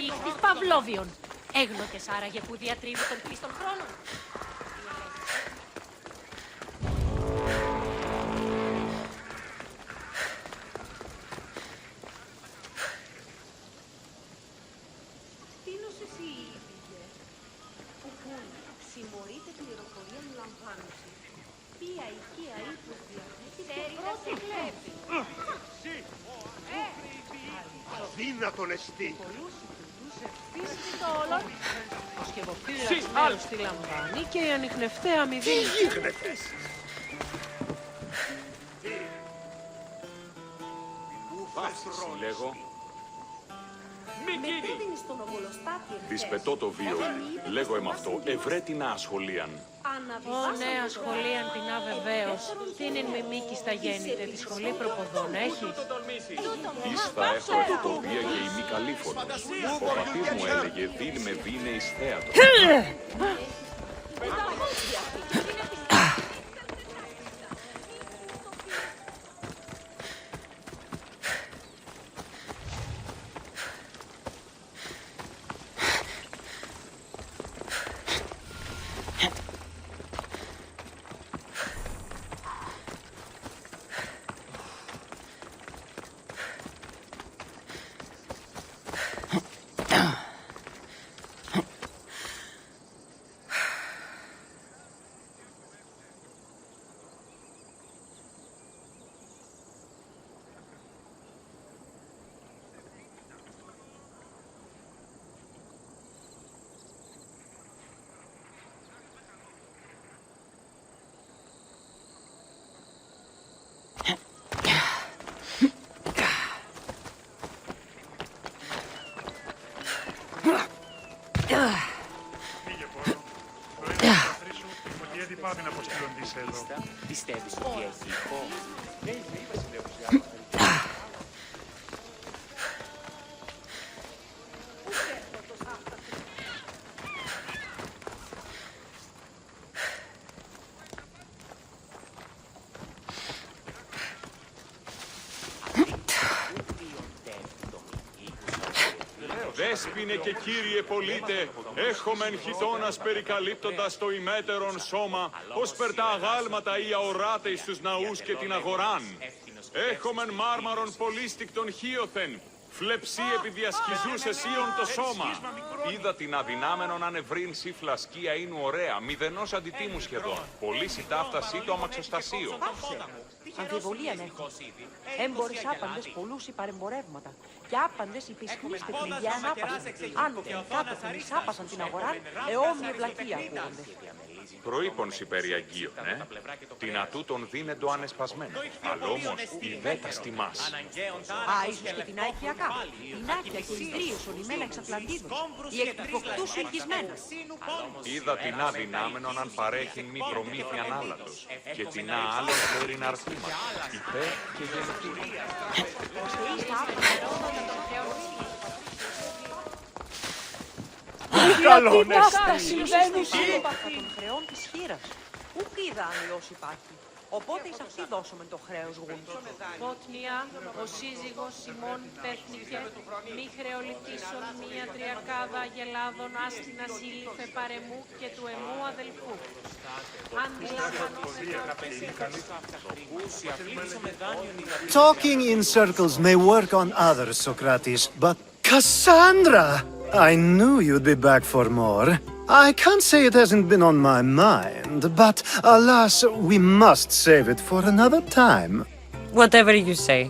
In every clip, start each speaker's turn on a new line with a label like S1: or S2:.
S1: ήχθης παυλόβιων. Έγνωτες άραγε που διατρίβει τον κλειστών χρόνων.
S2: Τίνος εσύ είπε. Ουκούν, συμμορείτε πληροφορία μου λαμβάνωση. Ποια οικία ύπος διαθέτει το πρώτο βλέπει.
S3: Αδύνατον εστί.
S2: Το όλον. Ο σκευοφύλακας μέρος τη λαμβάνει και η ανιχνευτέα μη δίνει.
S3: Τι γίγνετες.
S4: Βάφτιση λέγω.
S2: Μετά δίνεις τον ομολοστάτη
S4: Της πετώ το βίο. Λέγω εμ' αυτό. Ευρέ την ασχολίαν.
S2: Ω ναι, ασχολίαν την αβεβαίως. Τι είναι με μήκη στα γέννητε, τη σχολή προποδών έχει.
S4: Εις θα έχω ευτοπία και η μη καλήφωνος. Ο πατής μου έλεγε δίν με δίνε εις θέατρο.
S5: Πάμε να αποστείλουν τις εδώ.
S6: Πιστεύεις ότι έχει ηχό?
S4: Δέσποινε και κύριε πολίτε, έχομεν χιτώνας περικαλύπτοντας το ημέτερον σώμα, ως περ τα αγάλματα ή αοράτε εις τους ναούς και την αγοράν. Έχομεν μάρμαρον πολύστικτον χίωθεν, φλεψί επί διασχιζούς εσίων το σώμα. Είδα την αδυνάμενον ανευρύν σι φλασκία είναι ωραία, μηδενός αντιτίμου σχεδόν. Πολύ σιτάφτασί το αμαξοστασίο.
S2: Αμφιβολία έχω. Έμπορες άπαντες πολλούς υπαρεμπορεύματα και άπαντες υπισχύς τεχνηγιά ανάπασαν. Άνωθεν κάτωθεν εις άπασαν την αγορά, εόμοια βλακεία ακούγονται.
S4: Προείπων συμπεριαγγείων, την ατούτον δίνεντο ανεσπασμένο. Αλλά όμως η δέτα τιμάς.
S2: Α, ίσως και την Άικιακά. Την Άκια και εις δρίωσον ημένα εξ Ατλαντίδων. Η εκ του φοκτού σου υγισμένα.
S4: Είδα την αδυνάμενον αν παρέχειν μη προμήθειαν άλατος και την άλλον φέρειν αρθήματα, υπέρ και γενετήρια.
S2: Γιατί αυτά συμβαίνουν των χρεών της χείρας. Ουκ είδα αν ιός υπάρχει. Οπότε εις αυτή δώσομεν το χρέος γούντ. Πότνια, ο σύζυγος Σιμών πέθνηκε, μη χρεολητήσων μία τριακάδα αγελάδων άστιν ασύλιφε παρεμού και του εμού αδελφού.
S7: Talking in circles may work on others, Socrates, but Cassandra! I knew you'd be back for more. I can't say it hasn't been on my mind, but alas, we must save it for another time.
S8: Whatever you say.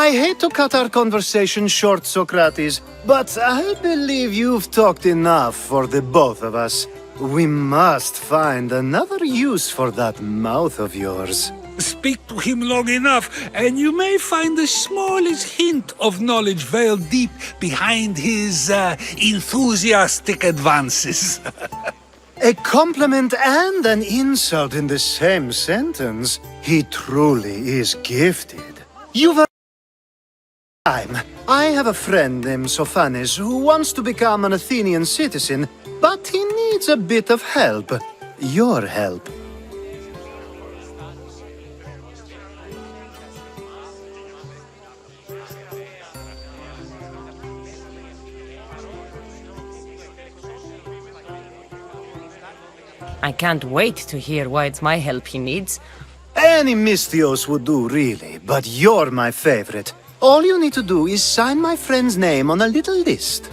S7: I hate to cut our conversation short, Socrates, but I believe you've talked enough for the both of us. We must find another use for that mouth of yours.
S9: Speak to him long enough, and you may find the smallest hint of knowledge veiled deep behind his enthusiastic advances.
S7: A compliment and an insult in the same sentence. He truly is gifted. You've a time. I have a friend named Sophanes who wants to become an Athenian citizen, but he needs a bit of help. Your help.
S8: I can't wait to hear why it's my help he needs.
S7: Any Mystios would do, really, but you're my favorite. All you need to do is sign my friend's name on a little list.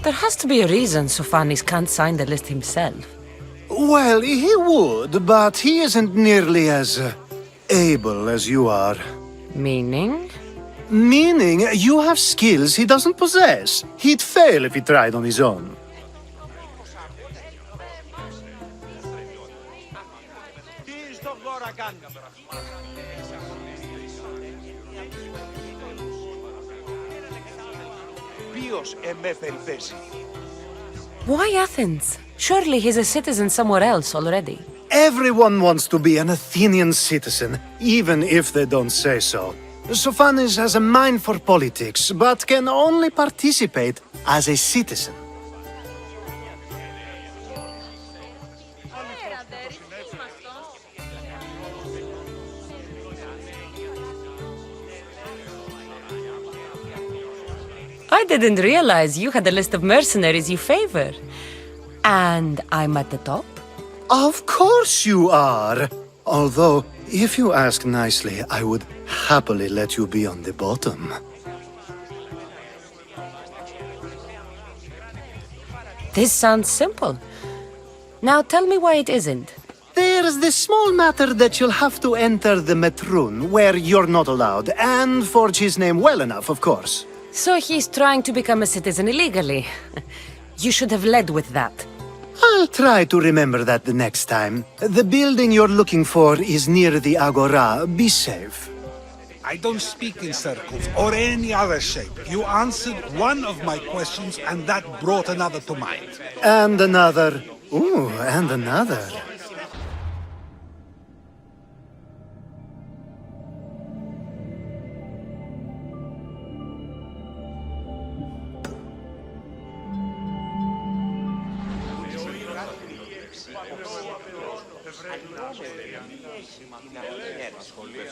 S8: There has to be a reason Sophanis can't sign the list himself.
S7: Well, he would, but he isn't nearly as able as you are.
S8: Meaning?
S7: Meaning, you have skills he doesn't possess. He'd fail if he tried on his own.
S8: Why Athens? Surely he's a citizen somewhere else already.
S7: Everyone wants to be an Athenian citizen, even if they don't say so. Sophanis has a mind for politics, but can only participate as a citizen.
S8: I didn't realize you had a list of mercenaries you favor. And I'm at the top?
S7: Of course you are! Although, if you ask nicely, I would happily let you be on the bottom.
S8: This sounds simple. Now tell me why it isn't.
S7: There's this small matter that you'll have to enter the Metroon, where you're not allowed, and forge his name well enough, of course.
S8: So he's trying to become a citizen illegally. You should have led with that.
S7: I'll try to remember that the next time. The building you're looking for is near the Agora. Be safe.
S9: I don't speak in circles or any other shape. You answered one of my questions, and that brought another to mind.
S7: And another. Ooh, and another.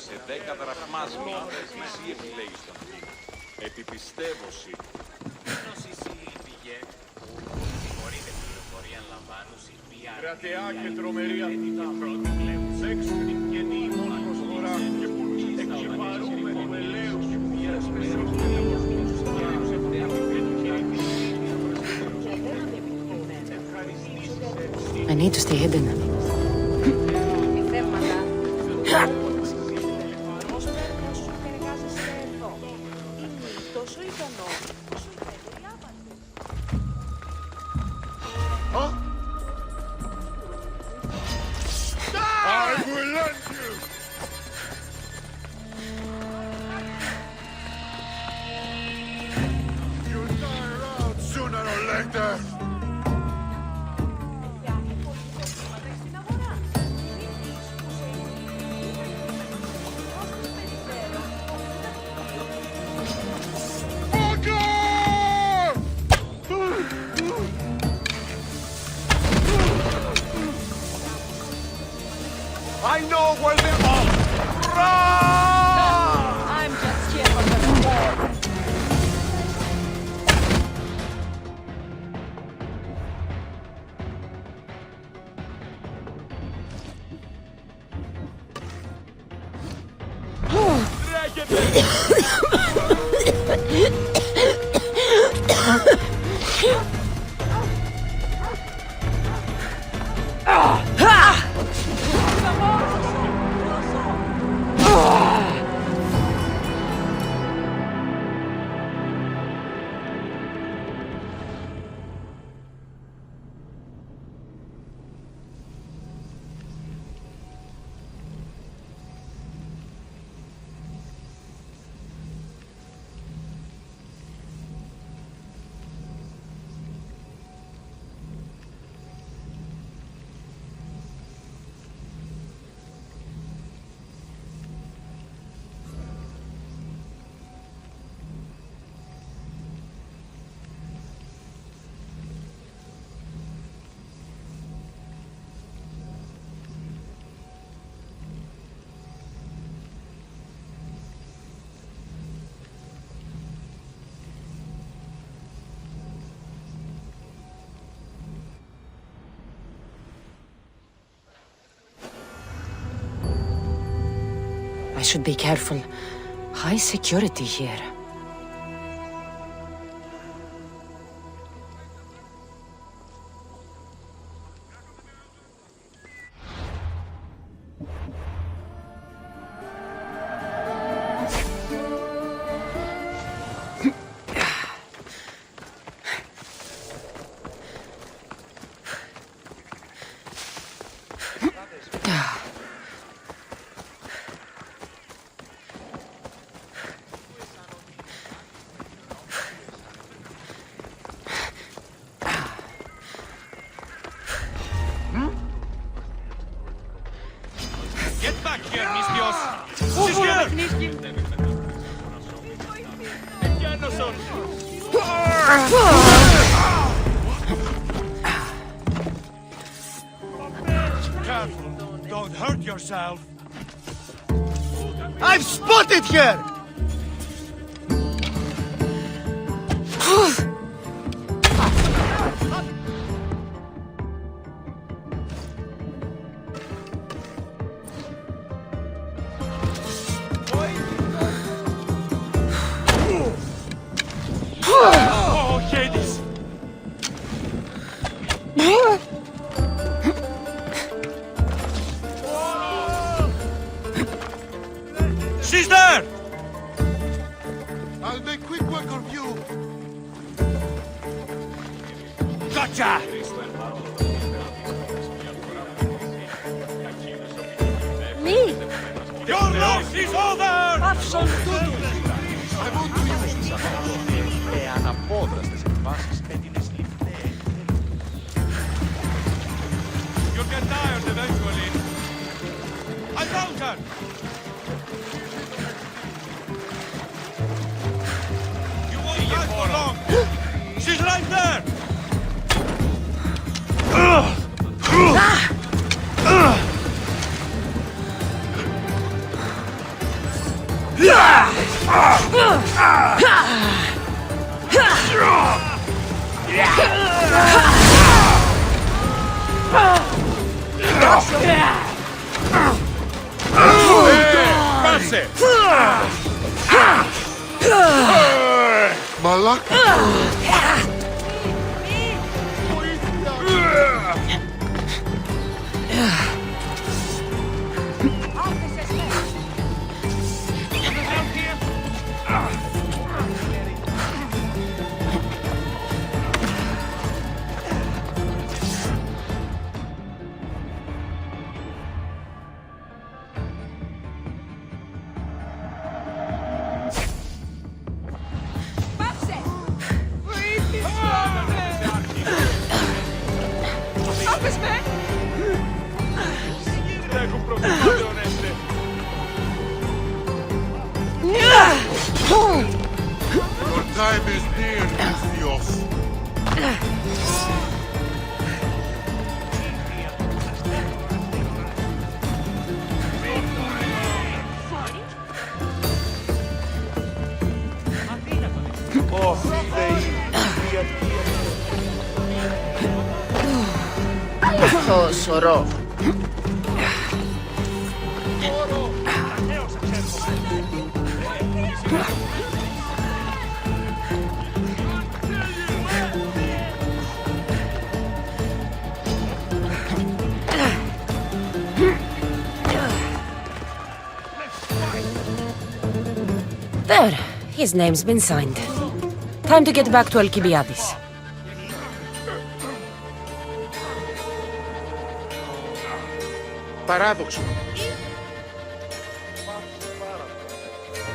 S4: Σε 10 δραχμάς μήνες, εσύ επιλέγεις τον φίλο. Επιπιστεύωση. Κρατεά και τρομερή αθήτα. Έξυπνη και νήμος χωρά και πολύ. Εξεπαρούμε του ελέους και που
S8: I need to stay hidden.
S3: I will end you! You'll die out sooner or later! I know where they are!
S2: I'm just here for the reward.
S8: I should be careful. High security here.
S4: Get back here, Mistios!
S2: She's here!
S4: Εκένωσον!
S3: Careful, don't hurt yourself.
S7: I've spotted her!
S4: Oh, Hades!
S3: She's there! I'll make quick work of you. Gotcha!
S2: Μη!
S3: Your loss is over!
S2: Πάψον τούτου!
S3: I want to use
S6: αναπόδραστες εκβάσεις με την
S3: You'll get tired eventually. I found her! You won't fight for long! She's right there!
S4: Πάσε!
S3: Μαλάκα!
S4: Έχουν προβλήματα, Ονέστε.
S3: Your time is near, Mistios.
S2: Το σωρό.
S8: There. His name's been signed. Time to get back to Alcibiades.
S6: Παράδοξο.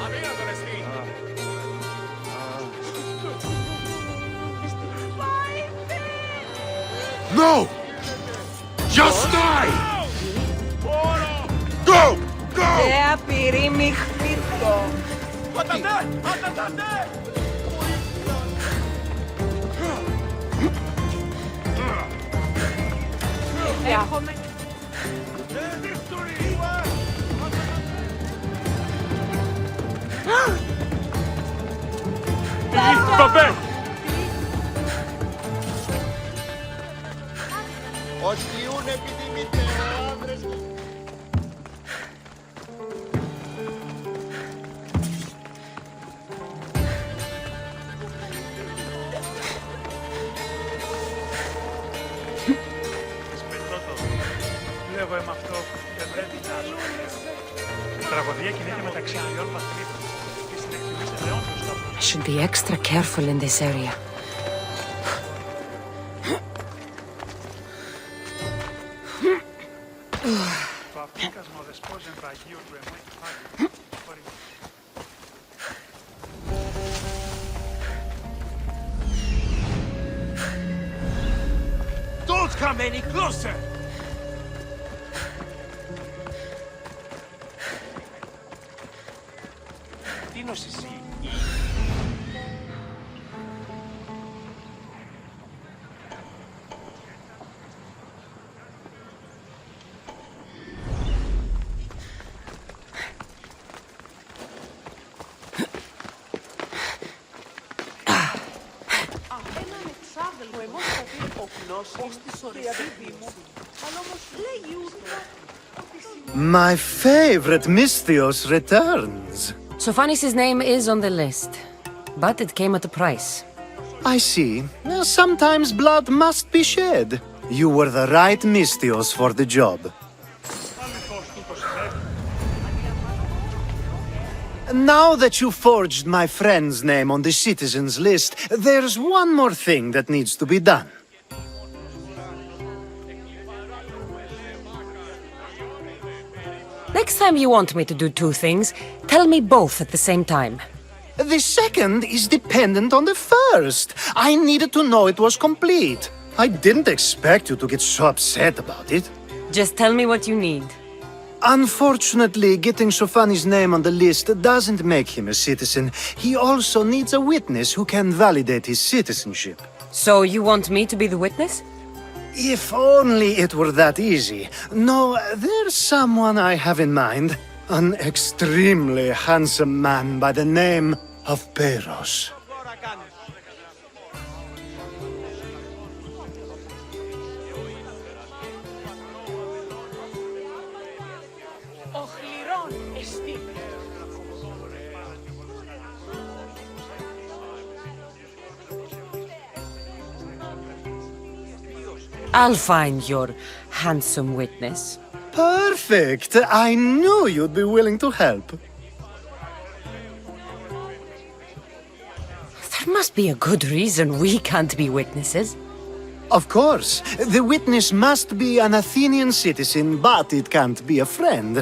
S4: Αδύνατον εστί.
S3: No! Just die! Go! Go!
S2: Απειρήμιχτητο.
S4: Πατατέ! Πατατέ!
S2: Έρχομαι.
S4: Παπέ!
S3: Οσιούν επιδημητέ, άνδρες.
S5: Τραγωδία κινείται μεταξύ τριών πατρίδων και στην εκτιμής αιώνιος σταθμός.
S8: I should be extra careful in this area.
S5: Το αφρίκασμα δεσπόζεν το Αγίο του Εμού κεφάλι.
S3: Don't come any closer! Τι νος εσύ?
S2: Έναν εξάδελφο εμός ο γνώσης της ορεσίδη μου. Αλλά όμως λέγει ούτε.
S7: My favorite Misthios returns.
S8: Sophanis' name is on the list, but it came at a price.
S7: I see. Sometimes blood must be shed. You were the right Misthios for the job. Now that you forged my friend's name on the citizens list, there's one more thing that needs to be done.
S8: Next time you want me to do two things, tell me both at the same time.
S7: The second is dependent on the first. I needed to know it was complete. I didn't expect you to get so upset about it.
S8: Just tell me what you need.
S7: Unfortunately, getting Sophanis' name on the list doesn't make him a citizen. He also needs a witness who can validate his citizenship.
S8: So you want me to be the witness?
S7: If only it were that easy. No, there's someone I have in mind. An extremely handsome man by the name of Peros.
S2: Ο χληρών εστί.
S8: I'll find your handsome witness.
S7: Perfect! I knew you'd be willing to help.
S8: There must be a good reason we can't be witnesses.
S7: Of course, the witness must be an Athenian citizen, but it can't be a friend.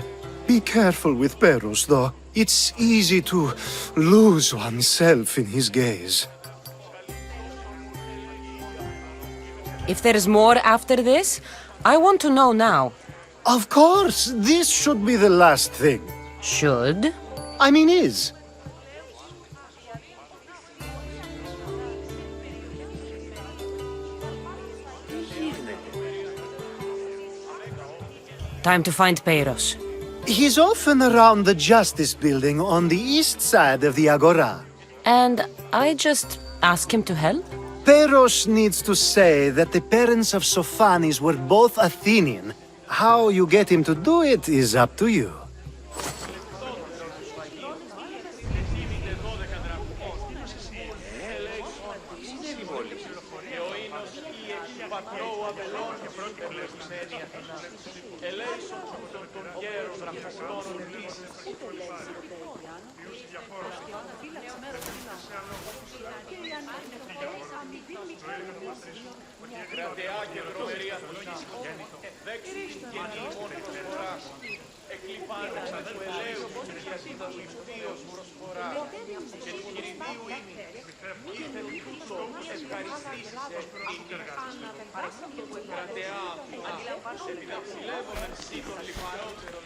S7: Be careful with Peros, though. It's easy to lose oneself in his gaze.
S8: If there is more after this, I want to know now.
S7: Of course, this should be the last thing.
S8: Should?
S7: I mean is.
S8: Time to find Peros.
S7: He's often around the Justice Building on the east side of the Agora.
S8: And I just ask him to help?
S7: Peros needs to say that the parents of Sophanis were both Athenian. How you get him to do it is up to you.
S4: Κρατεά και τρομερία δέξου την γενή μόνη προσφοράς. Εκλειπάνεσα του ελαίου και ασίδα του ηχθείος προσφορά. Και του κηρυδίου ήμι, ήθελ τούτο ευχαριστήσεις κρατεά, σε επιδαψιλεύομεν σύ των λιπαρότερων.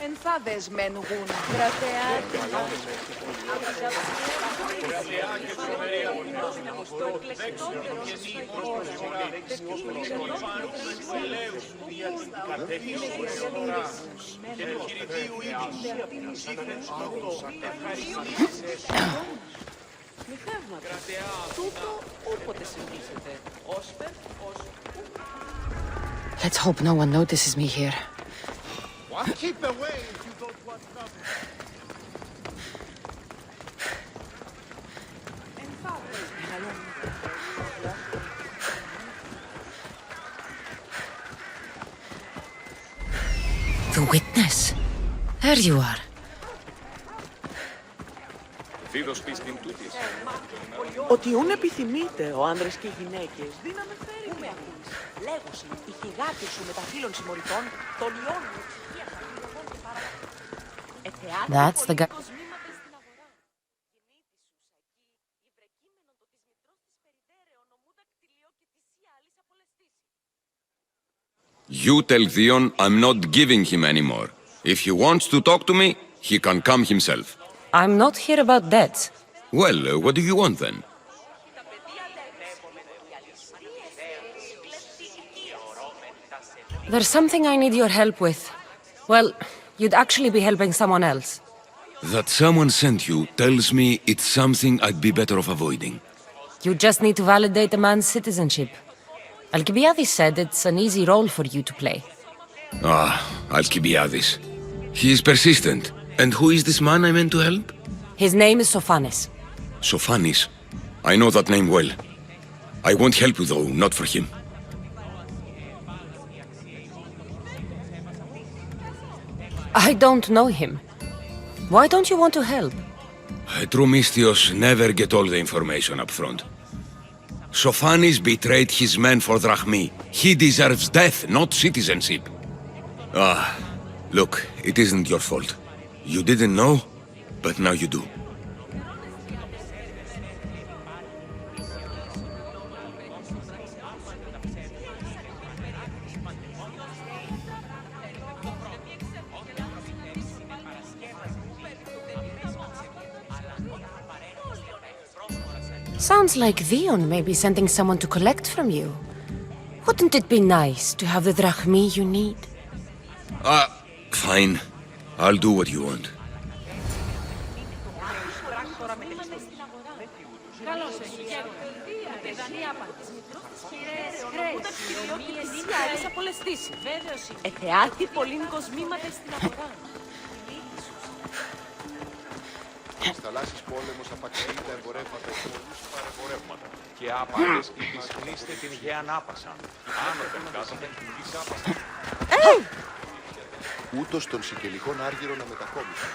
S2: Εν θα δεσμένουν. Τούτο όποτε συντήσετε. Όσπερ,
S8: Let's hope no one notices me here.
S3: Keep away if you don't want trouble.
S8: The witness. There you are.
S4: Δίδος πίστην τούτης.
S2: ότι ούν επιθυμείτε ο άνδρες και οι γυναίκες, δύναμε φέρει. Λέγωση, η χιγάτη σου με τα φίλων συμμοριτών, το λιώνουν.
S8: That's the guy.
S10: You tell Theon I'm not giving him anymore. If he wants to talk to me, he can come himself.
S8: I'm not here about debts.
S10: Well, what do you want then?
S8: There's something I need your help with. Well, you'd actually be helping someone else.
S10: That someone sent you tells me it's something I'd be better off avoiding.
S8: You just need to validate a man's citizenship. Alcibiades said it's an easy role for you to play.
S10: Ah, Alcibiades. He is persistent. And who is this man I meant to help?
S8: His name is Sophanes.
S10: Sophanis. I know that name well. I won't help you though, not for him.
S8: I don't know him. Why don't you want to help?
S10: True mystios never get all the information up front. Sophanis betrayed his men for drachmi. He deserves death, not citizenship. Ah, look, it isn't your fault. You didn't know, but now you do.
S8: Sounds like Theon may be sending someone to collect from you. Wouldn't it be nice to have the drachmi you need?
S10: Fine. I'll do what you want.
S2: Εθεάθη πολλήν κοσμήματα στην αγορά.
S3: Στις θαλάσσιες πόλεμος απαξιεί τα εμπορεύματα και πολλούς παρεμπορεύματα.
S4: Και άπαντες εις κλείστε την γέαν άπασαν. Άνωθεν κάθομεν εις άπασαν.
S3: Ούτως των σικελικών άργυρων αμετακόμισων.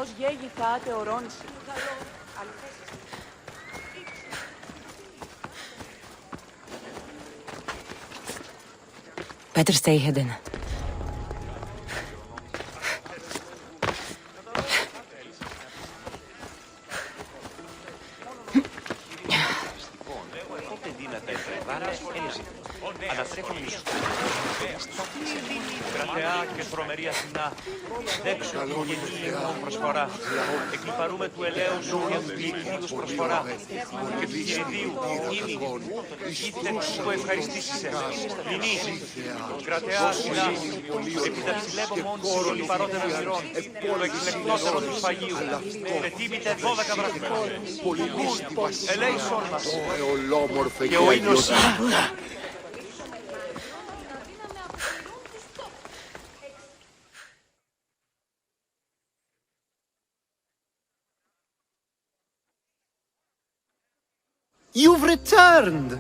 S2: Ως γέγη θάατε ορώνηση.
S8: Better stay hidden.
S5: Κρατεά και τρομερή Αθηνά, δέξου γεννήιμον προσφορά. Εκλυπαρούμε του ελέους σου για τους γλυκύους προσφορά. Και του χειριδίου, ήμι, ήθεν που ευχαριστήσισε. Λυνή, κρατεά Αθηνά, επί τα ψηλεύομον των λιπαρότερων μυρών, το εκλεκτότερο του σφαγίου. Πετύμητε 12 βραχικών, ελέησον μας. Και ο ίνος
S7: You've returned!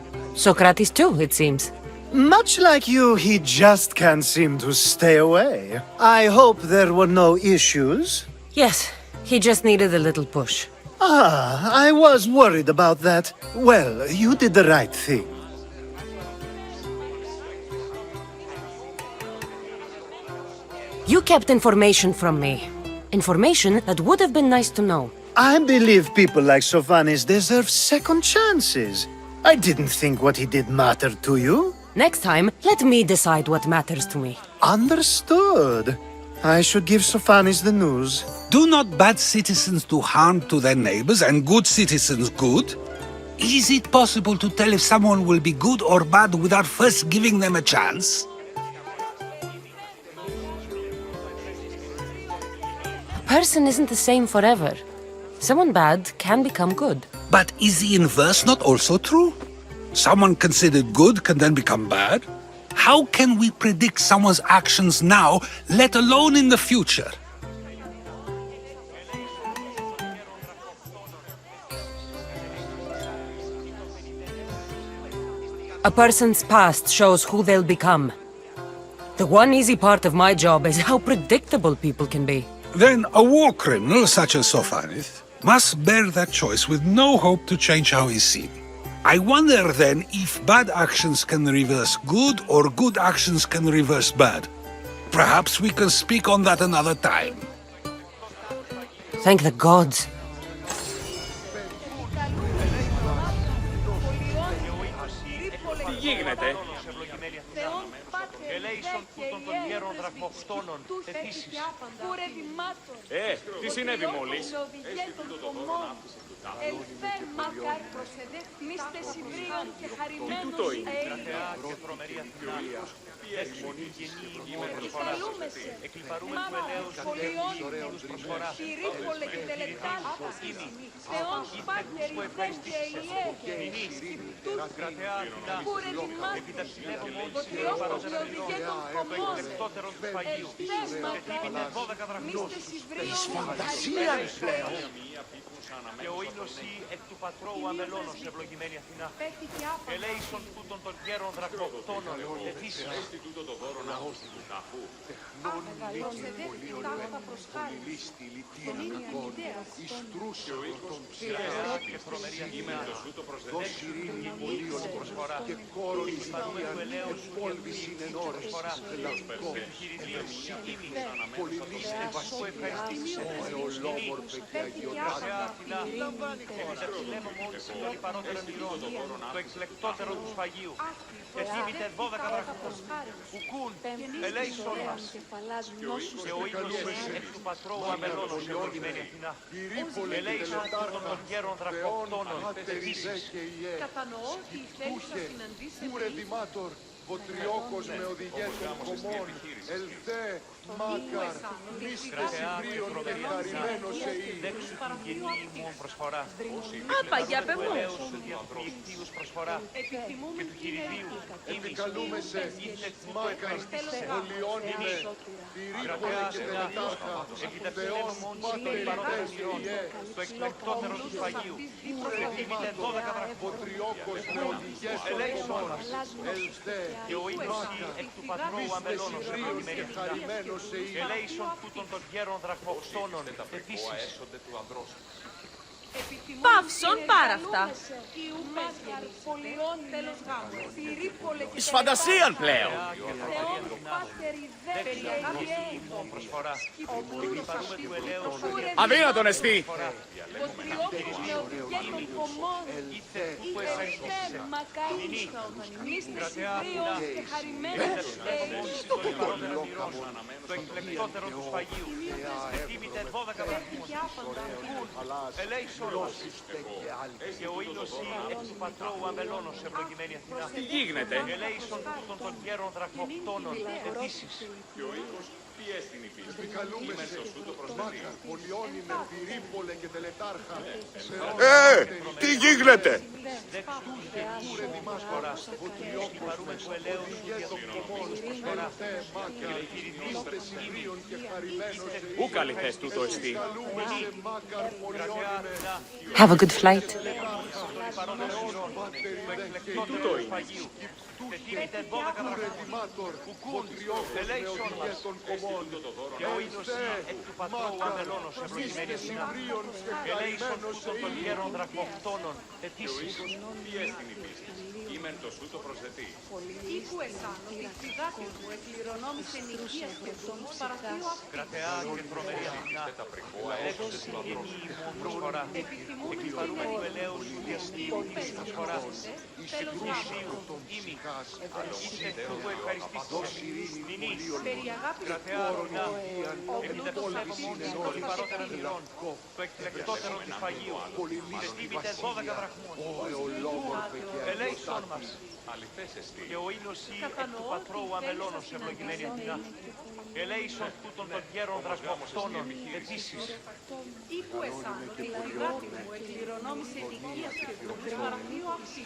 S8: Socrates too, it seems.
S7: Much like you, he just can't seem to stay away. I hope there were no issues.
S8: Yes, he just needed a little push.
S7: I was worried about that. Well, you did the right thing.
S8: You kept information from me. Information that would have been nice to know.
S7: I believe people like Sophanis deserve second chances. I didn't think what he did mattered to you.
S8: Next time, let me decide what matters to me.
S7: Understood. I should give Sophanis the news.
S9: Do not bad citizens do harm to their neighbors and good citizens good? Is it possible to tell if someone will be good or bad without first giving them a chance?
S8: A person isn't the same forever. Someone bad can become good.
S9: But is the inverse not also true? Someone considered good can then become bad? How can we predict someone's actions now, let alone in the future?
S8: A person's past shows who they'll become. The one easy part of my job is how predictable people can be.
S9: Then a war criminal such as Sophanis must bear that choice with no hope to change how he's seen. I wonder then if bad actions can reverse good or good actions can reverse bad. Perhaps we can speak on that another time.
S8: Thank the gods.
S4: Τι γίνεται?
S5: Ελέησον τούτων των γέρων δραχμοκτώνων ετήσεις.
S4: Τι συνέβη μόλις? Τι τούτο είναι?
S5: Και τρομερή Αθηνά. Έξωτη γενή ημών προσφορά. Εκλυπαρούμε του ελέους τους προσφορά. Κυρίπολε και τελετάλφα. Ήρθε που ευχαριστήσεις. Νηνείς. Κρατεά Αθηνά. Επιταξιλεύω μόνος και παρότερον το εκλεκτότερον του φαγίου. Ετύπητε 12 δραχμούς.
S3: Εις φαντασίαν πλέον.
S5: Και ο ήλιος ή εκ του πατρώου αμελώνος ευλογημένη Αθηνά. Ελέησον τούτων των γέρων δραχμοκτώνων ετήσεις. Και τρομερή Αθηνά. Δώσει ρήμη πολίων προσφορά. Και κόρον εις παρούμε του ελέους σου και του προσφορά. Και του χειριδίου ήμι. Πολυλίστε βασού ευχαριστήσεις. Ολόμορφε και αγιοτάτα. Αθηνά. Επιταξιλεύω μόλις όλοι παρότερων ηρών. Το εκλεκτότερο του σφαγίου. Ετύπητε 12 δραχμούς. Ουκούν. Ελέησον μας. Και ο ήλιος εκ του πατρώου αμελώνος ευλογημένη Αθηνά. Ελέησον τούτων των γέρων δραχμοκτώνων ετήσεις.
S2: Κατανοώ ότι η θέλουσα συναντήσει
S3: Ούρε Δημάτορ, βοτριόκος με οδηγές των κομμών, ελθέ, μάκαρ, μίστε συμπρίων και χαρημένος εή.
S5: Δέξου την γενή ημών προσφορά.
S2: Άπαγε απ' εμού.
S5: Ελέους του δικτύους προσφορά. Και του χειριδίου
S3: Επικαλούμε σε, μάκαρ, ολιώνουμε, πυρίκολε και τελετάχα, Θεός μάτερ ιδές ειέ.
S5: Το εκλεκτότερο του σφαγίου. Ετύπητε 12 δραχμούς.
S3: Βοτριόκος με οδηγές των κομμών, ελθέ,
S5: Και ο ήλιος εκ του πατρώου αμελώνος ευλογημένη Αθηνά.
S3: χαρημένος εή.
S5: Ελέησον τούτων των γέρων δραχμοκτώνων ετήσεις.
S2: Παύσον πάρα αυτά.
S6: Εις φαντασίαν πλέον.
S5: Προσφορά. Εκλυπαρούμε του ελέους σου και
S6: Αδύνατον εστί.
S5: που ευχαριστήσεις. Το εκλεκτότερο του σφαγίου. Ετύπητε 12 δραχμούς. Ελέησον μας. Και ο ήλιος ή εκ του πατρώου αμελώνος ευλογημένη Αθηνά.
S4: Τι γίνεται?
S5: Ελέησον τούτων των γέρων δραχμοκτώνων ετήσεις.
S3: Επικαλούμε σε, μάκαρ, πολιώνουμε, πυρίκολε και τελετάρχα,
S6: Τι γίνεται?
S5: Δεξτούς και ούρε δημάσπορας. Εκλυπαρούμε του ελέους σου και των κομμών προσφορά.
S3: ελθέ, μάκαρ, μίστε συμπρίων και χαρημένος εή.
S4: Πού καλυθές τούτο εστί?
S3: Επικαλούμε σε, μάκαρ, πολιώνουμε,
S8: Have a good flight.
S4: Τι τούτο είναι?
S5: Ετύπητε 12 δραχμούς.
S3: Δημάτορ,
S5: Ουκούν. Ελέησον μας.
S3: των κομμών,
S5: Και ο ήλιος ή εκ του πατρώου αμελώνος ευλογημένη Αθηνά.
S3: συμπρίων και
S5: Ελέησον
S3: χαρημένος
S5: τούτων των γέρων δραχμοκτώνων ετήσεις.
S4: Σήμεν το σου το προσθετεί.
S2: Ήκου εσάν ότι η φυγάτη μου εκκληρονόμησε νοικίας και δούλους παραθύω αυτή.
S5: Κρατεά και τρομερή αθηνά. Έξω του γεννή ημών προσφορά. Εκλυπαρούμε του ελέους σου διαστήμης προσφορά. Και του Χριστίου ήμι. Είτε του ευχαριστήσεις νηνής. Κρατεά αθηνά. Επιτευχθεύω μόνοι το λιπαρότερο μοιρών. Το εκλεκτότερο του φαγείου. Και τίμητε 12 δραχμών. Ελέησόν μας. Και ο ήλιος ή εκ του πατρώου αμελώνος ευλογημένη Αθηνά. Ελέησον τούτων των γέρων δραχμοκτώνων ετήσεις.
S2: Ήκου εσάν ότι η φυγάτη μου εκκληρονόμησε νοικίας και δούλους παραθύω αυτή.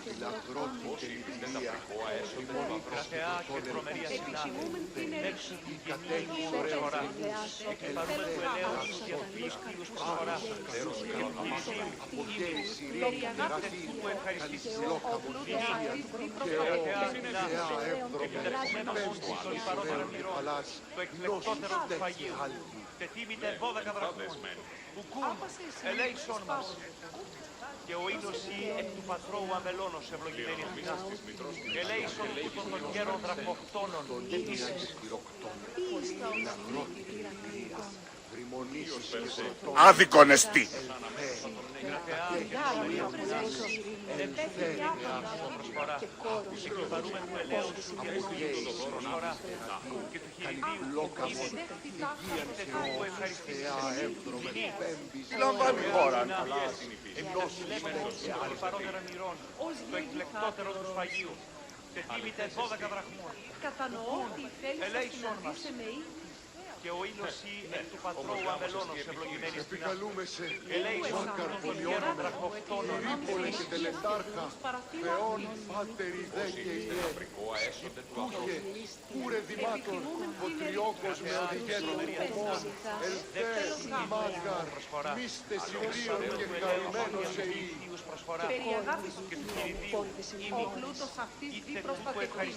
S5: Κρατεά και τρομερή Αθηνά. Έξω του γεννή ημών προσφορά. Εκλυπαρούμε του ελέους σου διαθλίσκιους προσφορά. Και του Κυρίου ήμις. Είτε του ευχαριστήσεις. Το εκλεκτότερο του φαγείου. Και τίμητε 12 δραχμών. Ουκούν, ελέησόν μας. Και ο ήλιος ή εκ του πατρώου αμελώνος ευλογημένη Αθηνά. Ελέησον τούτων των γέρων δραχμοκτώνων επίσης.
S6: Άδικον εστί. Τι λαμβάνει η χώρα.
S5: Το εκλεκτότερο του φαγείου. Και τίμητε 12 δραχμών.
S2: Κατανοώ ότι θέλεις να συναντήσει με
S5: και ο ήλιος ή εκ του πατρώου αμελώνος ευλογημένη Αθηνά.
S3: Επικαλούμε σε
S5: Ελέησον
S3: Μάκαρ
S5: των γέρων δραχμοκτώνων
S3: Ρίπολε και τελετάρχα, Θεόν Πάτερ Ιδέ και Ιέ, Υπτούχε, Κούρε Δημάτων, Βοτριόκος με οδηγέτων κομμών, Ελθέ Μάκαρ, μίστε Συμβρίων και χαρημένος εή.
S2: περί αγάπης σου ο πλούτος αυτής δι προστατευτεί.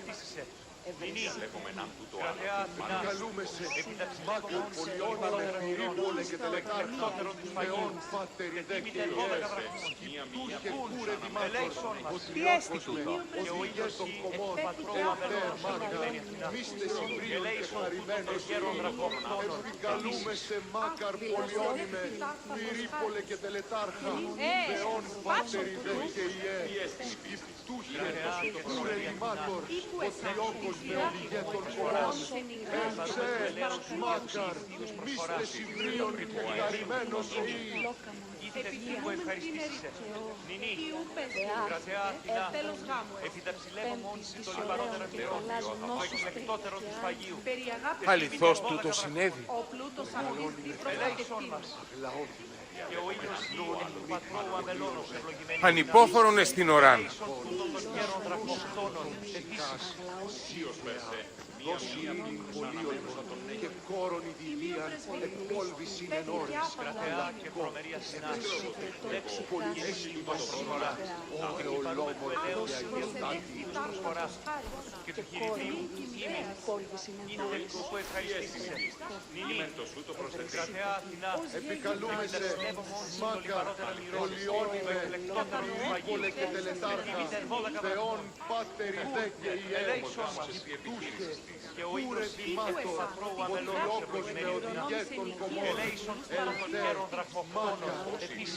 S3: Καλούμε σε Μάκαρ πολιώναμε Ρίπολε και τελετάρχα, Θεόν Πάτερ Ιδέ και Ιέ, Υπτούχε, Κούρε Δημάτων, Βοτριόκος με οδηγέτων κομμών, Ελθέ Μάκαρ, μίστε Συμβρίων και χαρημένος εή. Επικαλούμε σε Μάκαρ πολιώνουμε Ρίπολε και τελετάρχα, Θεόν Πάτερ Ιδέ και Ιέ, Υπτούχε, Κούρε Δημάτων, Βοτριόκος με οδηγέτων κομμών, Ελθέ Μάκαρ, μίστε Συμβρίων και χαρημένος εή.
S5: Είτε τύπου ευχαριστήσεις. Νινή, κρατεά Αθηνά, επιταψιλεύω μόνοι το λιπαρότερο μοιρών, το εκλεκτότερο του σφαγείου.
S3: Αληθώς τούτο συνέβη.
S2: Ο πλούτος αυτής δι
S5: Ελέησόν μας. Και ο ήλιος ή εκ του πατρώου αμελώνος ευλογημένη.
S3: Ανυπόφορον εστιν οράν.
S5: Ελέησον τούτων των γέρων δραχμοκτώνων ετήσεις.
S3: Δώσει ήλιν πολίων και κόρον ειδηλίαν εκπόλβησιν εν ώρες.
S5: Κρατεά και προμερή Αθηνά. Λέξη πολυέσχη προσφορά. Εκλυπαρούμε του ελέους διαθλίσκιους προσφορά. Και του χειριδίου ήμιν. Είτε του ευχαριστήσεις. Νινή, κρατεά Αθηνά.
S3: Επικαλούμε σε Μάκαρ, πολιώνουμε, Ρίπολε και τελετάρχα, Θεόν Πάτερ Ιδέ και Ιέ, Υπτούχε, Κούρε Δημάτων, Βοτριόκος με οδηγέτων κομμών, Ελθέ Μάκαρ,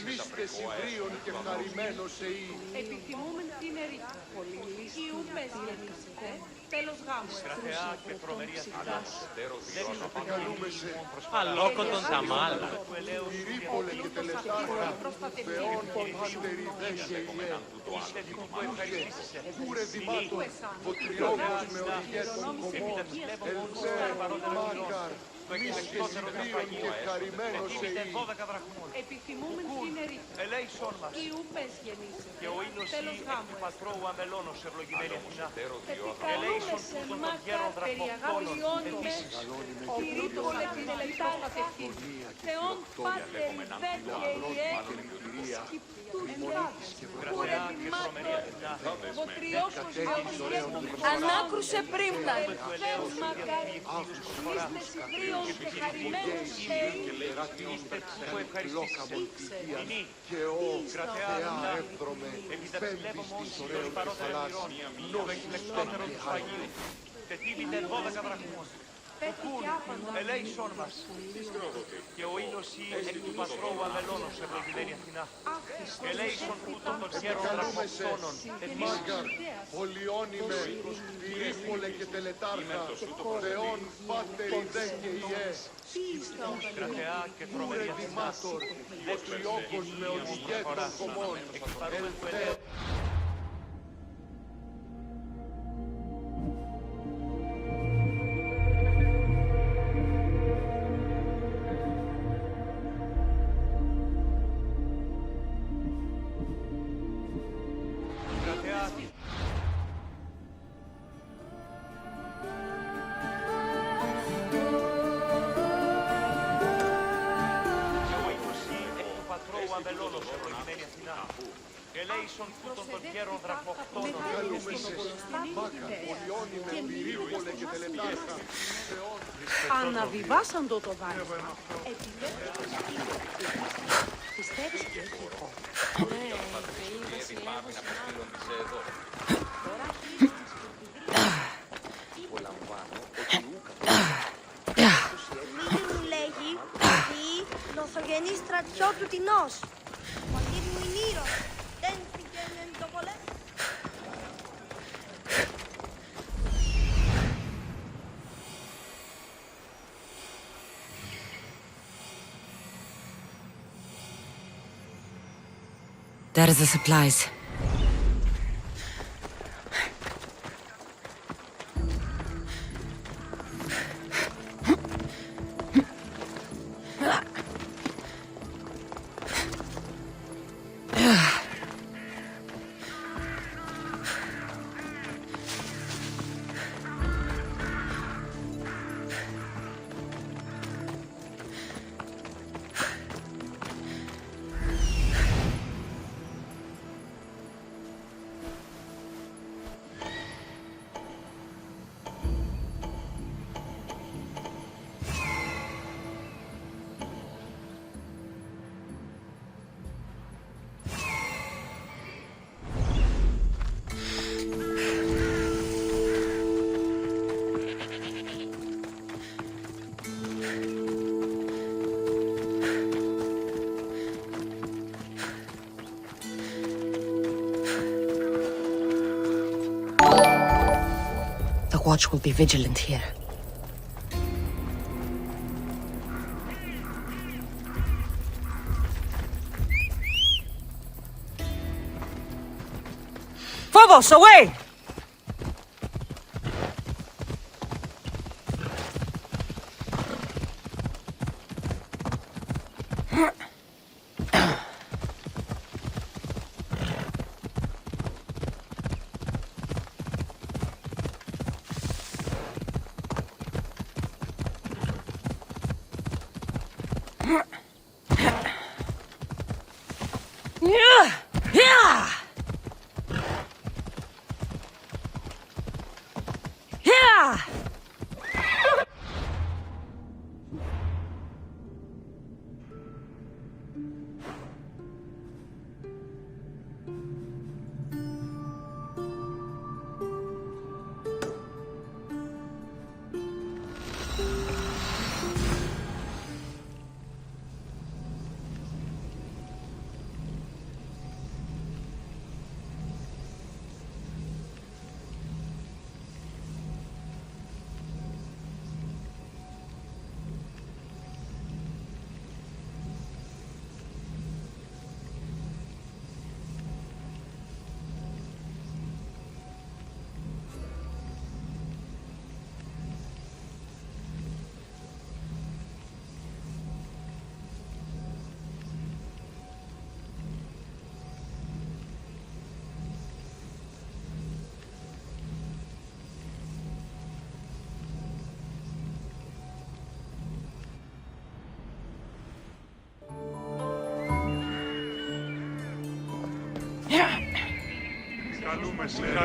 S3: μίστε Συμβρίων και χαρημένος εή.
S2: επιθυμούμεν την ερήτα. Ιού πες γεννήσετε, τέλος γάμου.
S5: κρατεά και προμερή Αθηνά.
S3: Επικαλούμε σε
S5: Αλόκοτον τα μάλα.
S3: Ρίπολε και τελετάρχα, Θεόν Πάτερ Ιδέ και Ιέ. Κούρε Δημάτων, Βοτριόκος με οδηγέτων κομμών, Ελθέ Μάκαρ, μίστε Συμβρίων και χαρημένος εή.
S2: Επιθυμούμεν την ερήτα.
S5: Ελέησόν μας.
S2: Ιού πες γεννήσετε,
S5: Και ο ήλιος ή
S2: τέλος
S5: εκ
S2: γάμου.
S5: του πατρώου αμελώνος ευλογημένη Αθηνά.
S2: Επικαλούμε
S5: Ελέησον
S2: σε
S5: τούτων των γέρων δραχμοκτώνων, επίσης. Κρατεά και τρομερή αθηνά,
S2: Ανάκρουσε πρίμνα.
S5: που ευχαριστήσεις. Μηνύ, κρατεά αθηνά, επιδαψιλεύομαι ως το υπαρότερο πυρών, το εκλεκτότερο του Αγίου. Τετίμητε 12 δραχμών. Ουκούν, ελέησόν μας. Και ο ήλιος ή εκ του πατρώου αμελώνος ευλογημένη Αθηνά. Ελέησον τούτων των γέρων δραχμοκτώνων.
S3: Μάγκαρ, Πολιόνιμε, Πυρήπολε και Τελετάρχα, Θεόν Πάτερ δε και Ιε,
S5: Κρατεά και τρομερή Αθηνά.
S3: Δημάτορ, Βοτριόκος με οδηγέ των κομμών,
S5: Εκπαρούμε του ελέου. Ελέησον τούτων των γέρων δραχμοκτώνων.
S3: Πολιόνιμε, Πυρήπολε και Τελετάρχα,
S2: Αναβιβάσαντο το βάρισμα. Πιστεύεις ότι έχει χώρο. Ναι, είπε η βασιλεύος.
S11: Μου λέγει ότι νοθογενή στρατιώτου τεινός. Ο μου είναι ήρωας. Δεν πηγαίνουν το πολέμο.
S8: There's the supplies. The watch will be vigilant here.
S2: Phobos, away!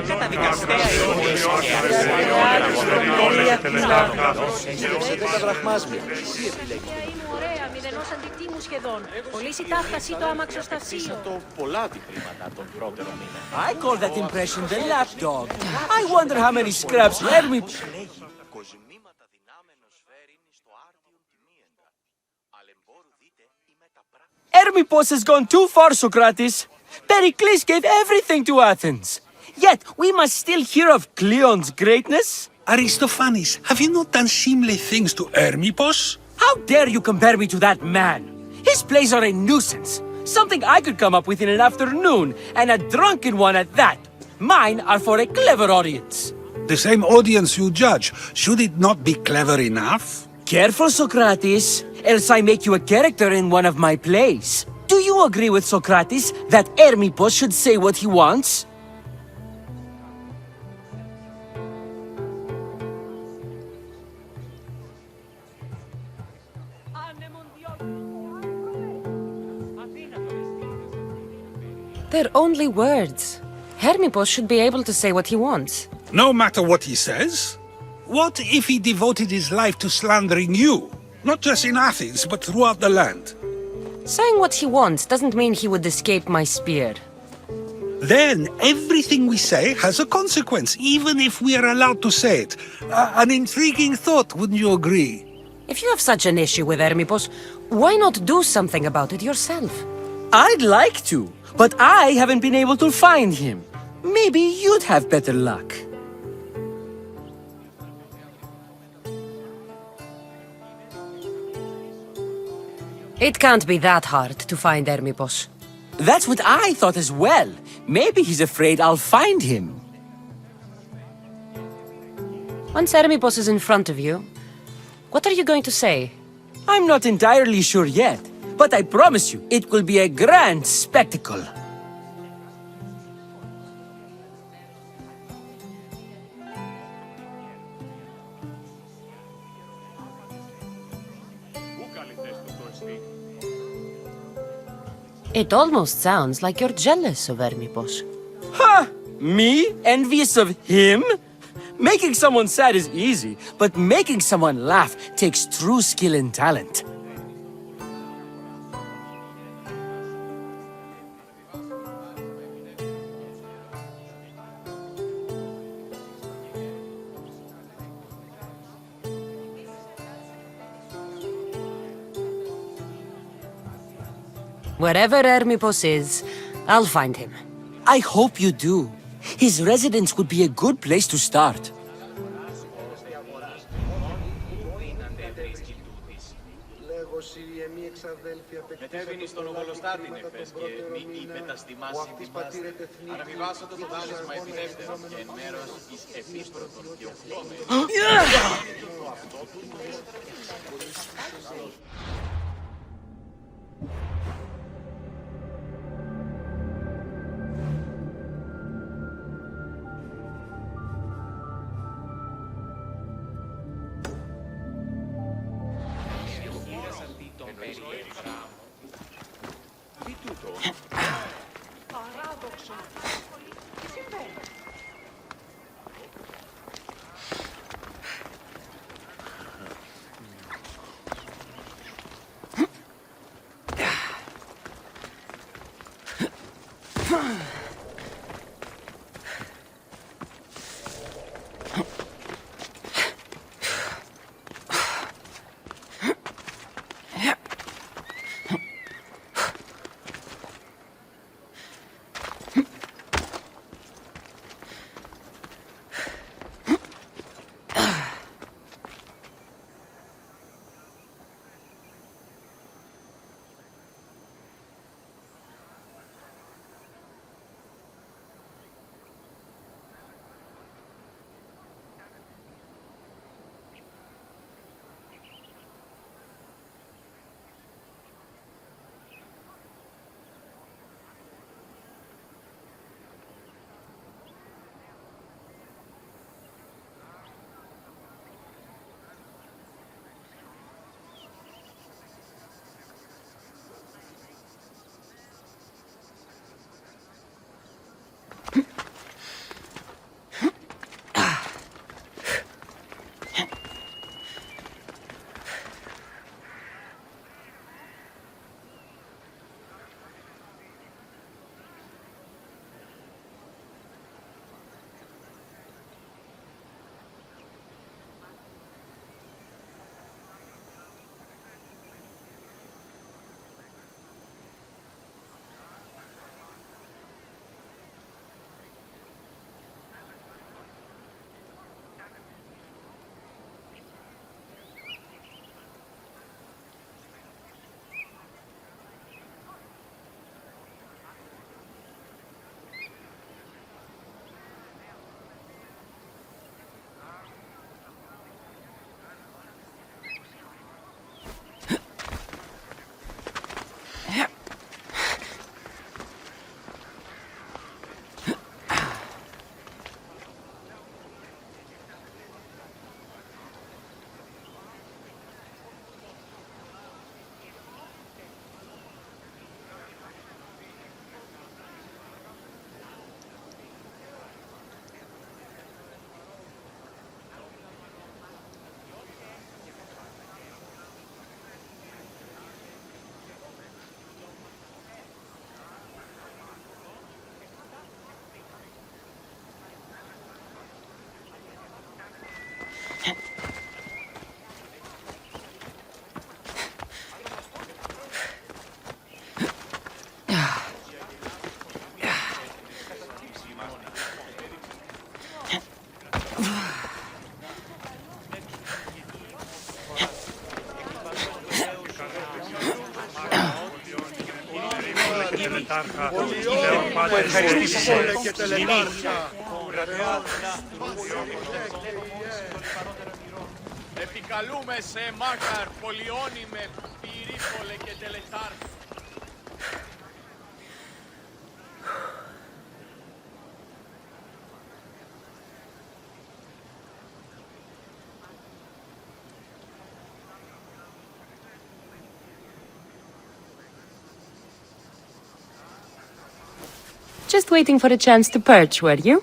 S5: Και τα δικαστέα
S1: Ωραία, μηδενός αντιτίμου σχεδόν. Πωλήσει ταύταση το αμαξοστασίο.
S5: πολλά τη χρήματα τον πρώτερο μήνα.
S12: I call that impression the lapdog. I wonder how many scraps Hermi...
S5: Κοζημήματα δυνάμενος φέρειν στο άρτιον τιμίεντα. Αλεμπόρου δείτε η μεταπράκτη.
S12: Hermippos has gone too far, Socrates. Pericles gave everything to Athens. Yet we must still hear of Cleon's greatness.
S9: Aristophanes, have you not done seemly things to Hermippos?
S12: How dare you compare me to that man? His plays are a nuisance. Something I could come up with in an afternoon, and a drunken one at that. Mine are for a clever audience.
S9: The same audience you judge. Should it not be clever enough?
S12: Careful, Socrates, else I make you a character in one of my plays. Do you agree with Socrates that Hermippos should say what he wants?
S8: They're only words. Hermippos should be able to say what he wants.
S9: No matter what he says? What if he devoted his life to slandering you? Not just in Athens, but throughout the land.
S8: Saying what he wants doesn't mean he would escape my spear.
S9: Then everything we say has a consequence, even if we are allowed to say it. An intriguing thought, wouldn't you agree?
S8: If you have such an issue with Hermippos, why not do something about it yourself?
S12: I'd like to, but I haven't been able to find him. Maybe you'd have better luck.
S8: It can't be that hard to find Hermippos.
S12: That's what I thought as well. Maybe he's afraid I'll find him.
S8: Once Hermippos is in front of you, what are you going to say?
S12: I'm not entirely sure yet, but I promise you, it will be a grand spectacle.
S8: It almost sounds like you're jealous of Hermippos.
S12: Ha! Me? Envious of him? Making someone sad is easy, but making someone laugh takes true skill and talent.
S8: Wherever Hermippos is, I'll find him.
S12: I hope you do. His residence would be a good place to start.
S5: Μετέβηνη στον Ογολοστάτη νεφές και μη ύπετας τιμάς συντιμάς. Αναβιβάσονται το δάλεσμα επιδεύτερος και εν μέρος εις επίπρωτον και οχλώμενος. που ευχαριστήσεσαι.
S3: και τελετάρχα.
S4: Επικαλούμε σε Μάκαρ, πολιώνυμε, πυρήπολε και τελετάρχα.
S8: Just waiting for a chance to perch, were you?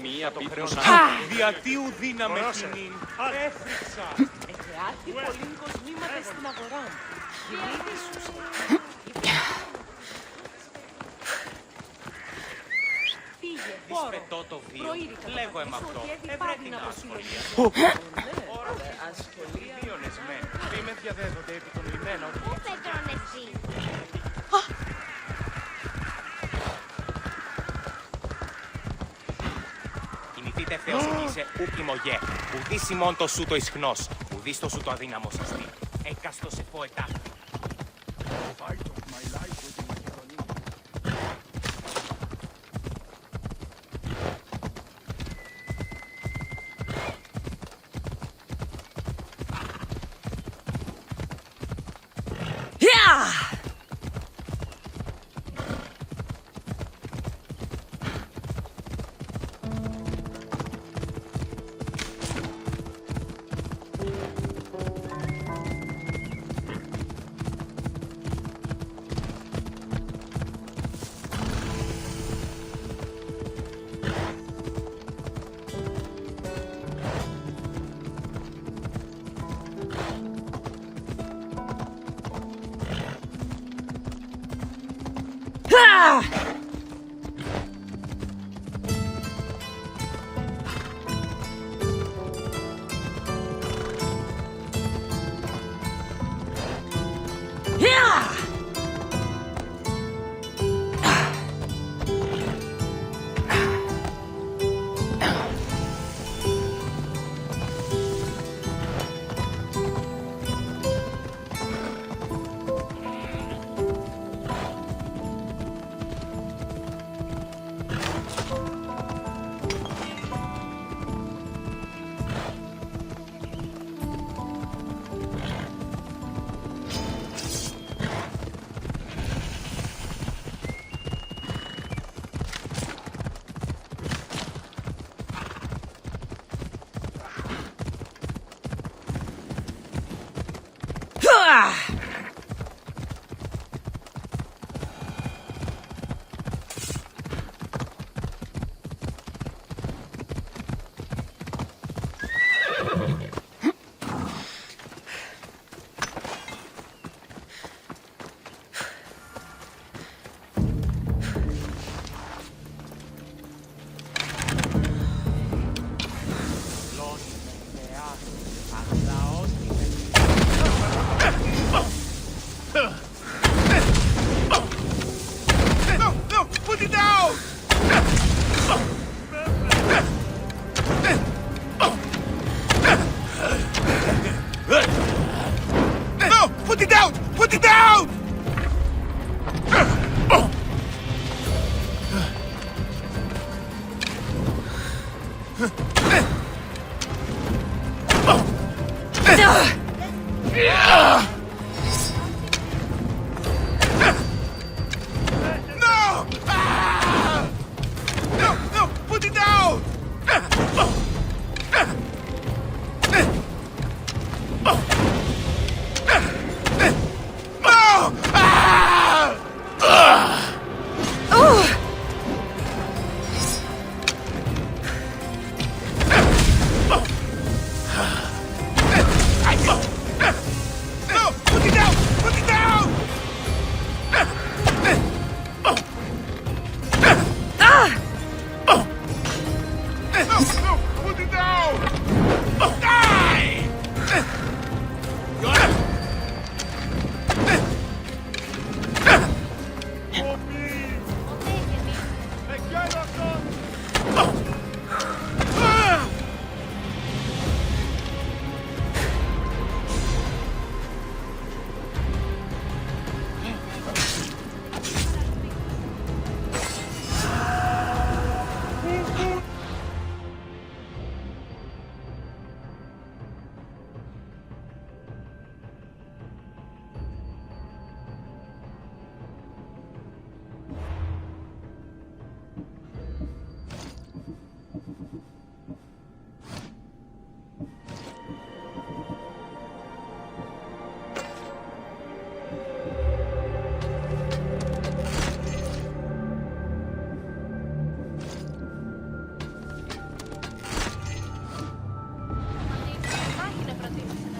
S5: Μία πίτρωσα, διατίου δύναμε κοινήν, έφρυξα.
S2: Εχεάρθη πολλήν κοσμήματα στην αγορά. Φύγε, χώρο.
S5: Δυσπετώ το βίο, λέγω αυτό. Ευρέ την ασχολία. Ασχολία. Βίωνες με, μη με διαδέδονται επί των λιμένων.
S11: Πού πετρώνε εσύ.
S5: Κινηθείτε Θεός εγγύησε ουκ ημωγέ. Ουδείς ημών το σου το ισχνός, ουδείς το σου το αδύναμος αστή. Έκαστος εφώ ετάχθη.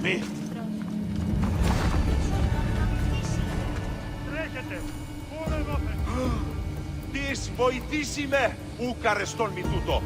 S6: Μη. Τις βοηθήσει με, ουκαρεστόν μη τούτο.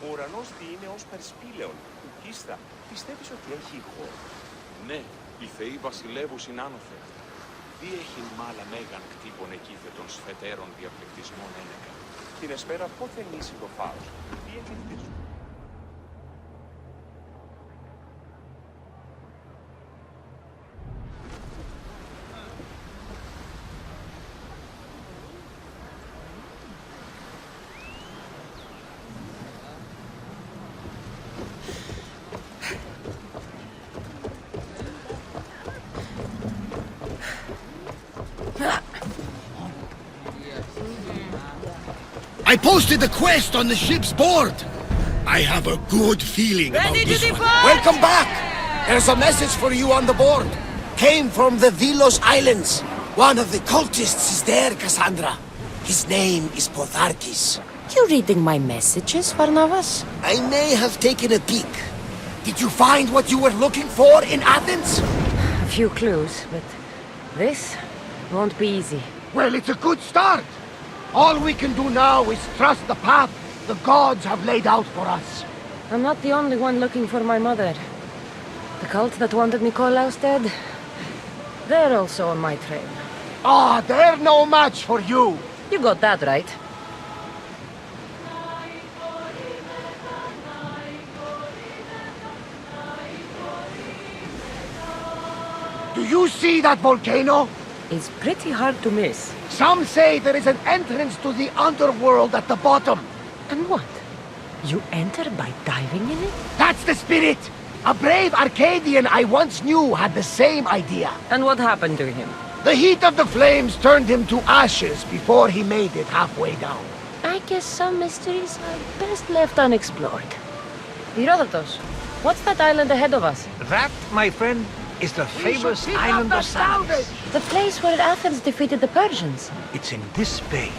S5: Ο ουρανός τι είναι ως περισπήλαιον, ουκίστα. Πιστεύεις ότι έχει ηχό?
S4: Ναι, οι θεοί βασιλεύουσιν άνωθεν. Τι έχει μάλα μέγαν κτύπων εκείθε των σφετέρων διαπληκτισμών ένεκα.
S5: Την εσπέρα πότε νήσει το φάος, τι εκεινθήσου.
S13: I posted the quest on the ship's board. I have a good feeling about this one.
S6: Welcome back. There's a message for you on the board. Came from the Vilos Islands. One of the cultists is there, Cassandra. His name is Potharkis.
S8: You reading my messages, Varnavas?
S6: I may have taken a peek. Did you find what you were looking for in Athens?
S8: A few clues, but this won't be easy.
S6: Well, it's a good start. All we can do now is trust the path the gods have laid out for us.
S8: I'm not the only one looking for my mother. The cult that wanted Nikolaus dead, they're also on my trail.
S6: Ah, they're no match for you.
S8: You got that right.
S6: Do you see that volcano?
S8: It's pretty hard to miss.
S6: Some say there is an entrance to the underworld at the bottom.
S8: And what? You enter by diving in it?
S6: That's the spirit! A brave Arcadian I once knew had the same idea.
S8: And what happened to him?
S6: The heat of the flames turned him to ashes before he made it halfway down.
S8: I guess some mysteries are best left unexplored. Herodotus, what's that island ahead of us?
S12: That, my friend, is the famous island of Salamis.
S8: The place where Athens defeated the Persians.
S12: It's in this bay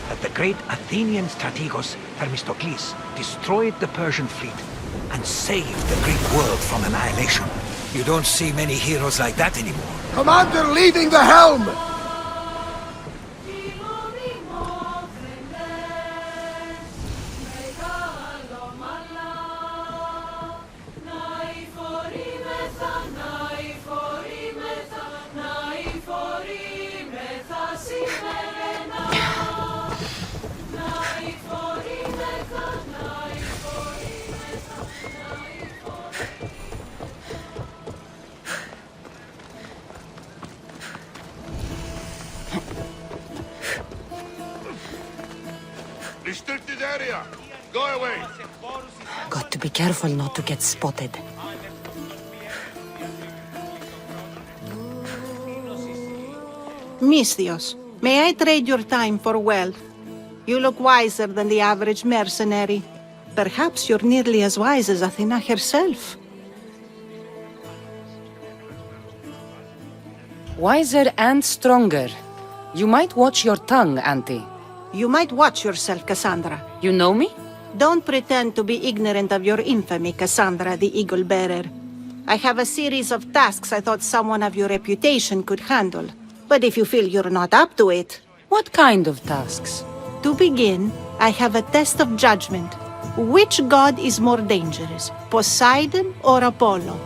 S12: that the great Athenian strategos Themistocles destroyed the Persian fleet and saved the Greek world from annihilation. You don't see many heroes like that anymore.
S6: Commander leading the helm!
S3: Restricted area. Go away.
S8: Got to be careful not to get spotted.
S14: Misthios, may I trade your time for wealth? You look wiser than the average mercenary. Perhaps you're nearly as wise as Athena herself.
S8: Wiser and stronger. You might watch your tongue, Auntie.
S14: You might watch yourself, Cassandra.
S8: You know me?
S14: Don't pretend to be ignorant of your infamy, Cassandra the Eagle Bearer. I have a series of tasks I thought someone of your reputation could handle. But if you feel you're not up to it...
S8: What kind of tasks?
S14: To begin, I have a test of judgment. Which god is more dangerous, Poseidon or Apollo?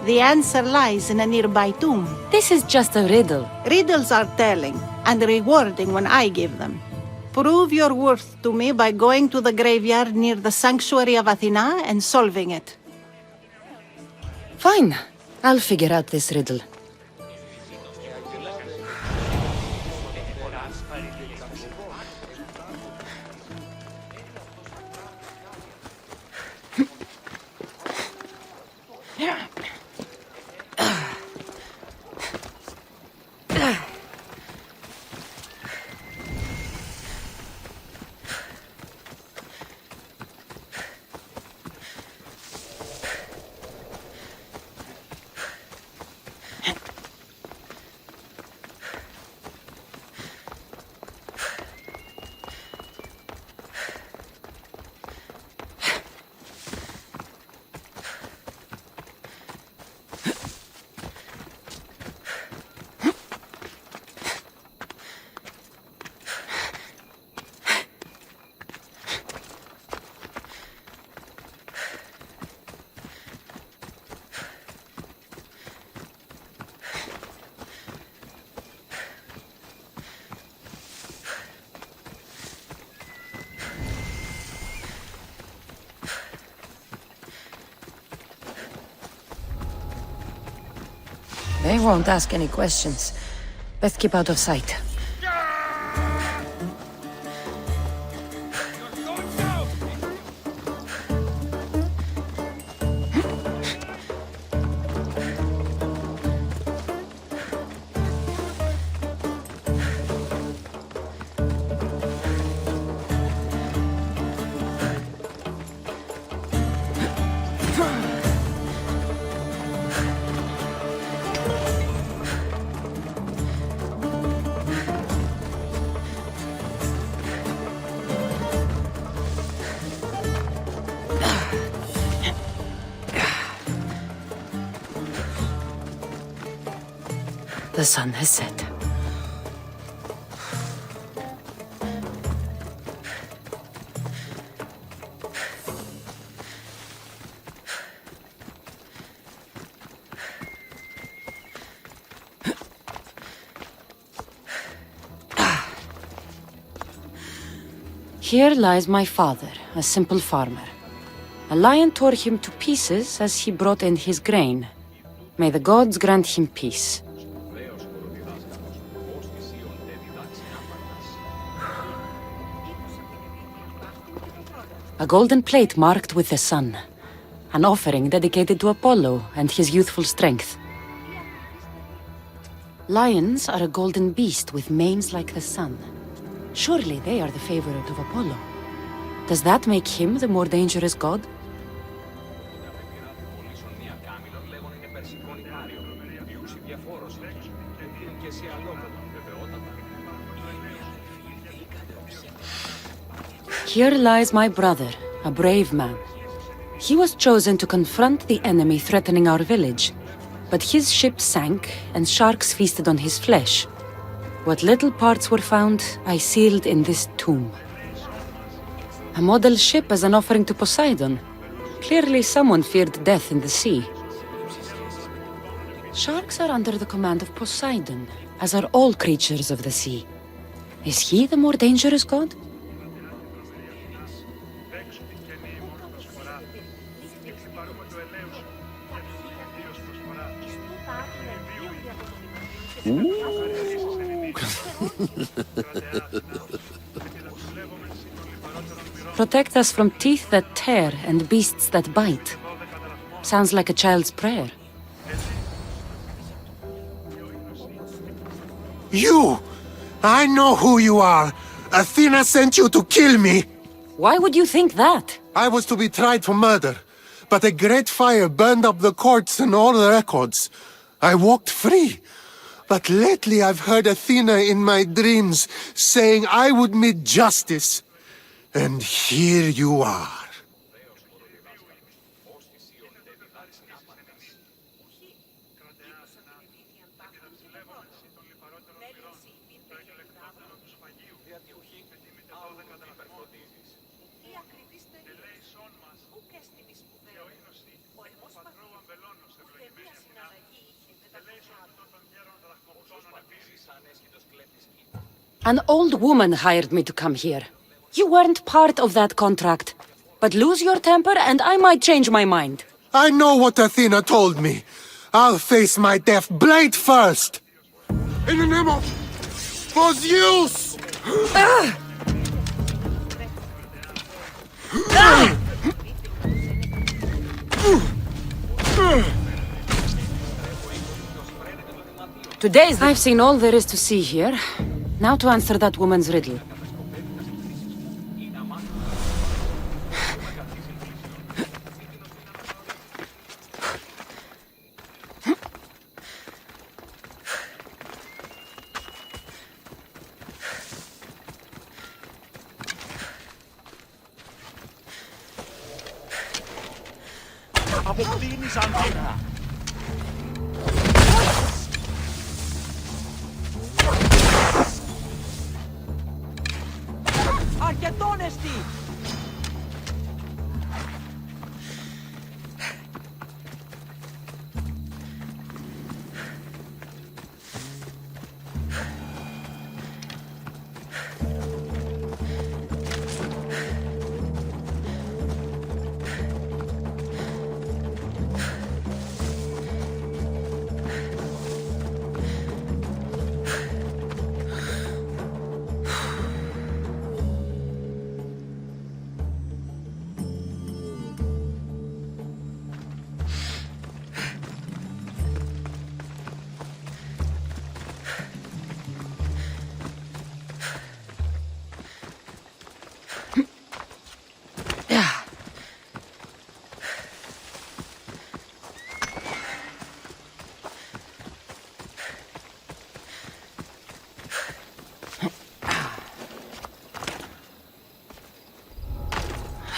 S14: The answer lies in a nearby tomb.
S8: This is just a riddle.
S14: Riddles are telling and rewarding when I give them. Prove your worth to me by going to the graveyard near the sanctuary of Athena and solving it.
S8: Fine. I'll figure out this riddle. They won't ask any questions. Best keep out of sight. The sun has set. Here lies my father, a simple farmer. A lion tore him to pieces as he brought in his grain. May the gods grant him peace. A golden plate marked with the sun. An offering dedicated to Apollo and his youthful strength. Lions are a golden beast with manes like the sun. Surely they are the favorite of Apollo. Does that make him the more dangerous god? Here lies my brother, a brave man. He was chosen to confront the enemy threatening our village, but his ship sank and sharks feasted on his flesh. What little parts were found, I sealed in this tomb. A model ship as an offering to Poseidon. Clearly someone feared death in the sea. Sharks are under the command of Poseidon, as are all creatures of the sea. Is he the more dangerous god? Protect us from teeth that tear and beasts that bite. Sounds like a child's prayer.
S6: You! I know who you are! Athena sent you to kill me!
S8: Why would you think that?
S6: I was to be tried for murder, but a great fire burned up the courts and all the records. I walked free. But lately I've heard Athena in my dreams saying I would meet justice. And here you are.
S8: An old woman hired me to come here. You weren't part of that contract. But lose your temper and I might change my mind.
S6: I know what Athena told me. I'll face my death blade first. In the name of Zeus!
S8: I've seen all there is to see here. Now to answer that woman's riddle.
S5: Αποκλίνεις Αθήνα.
S2: Αρκετόν εστι!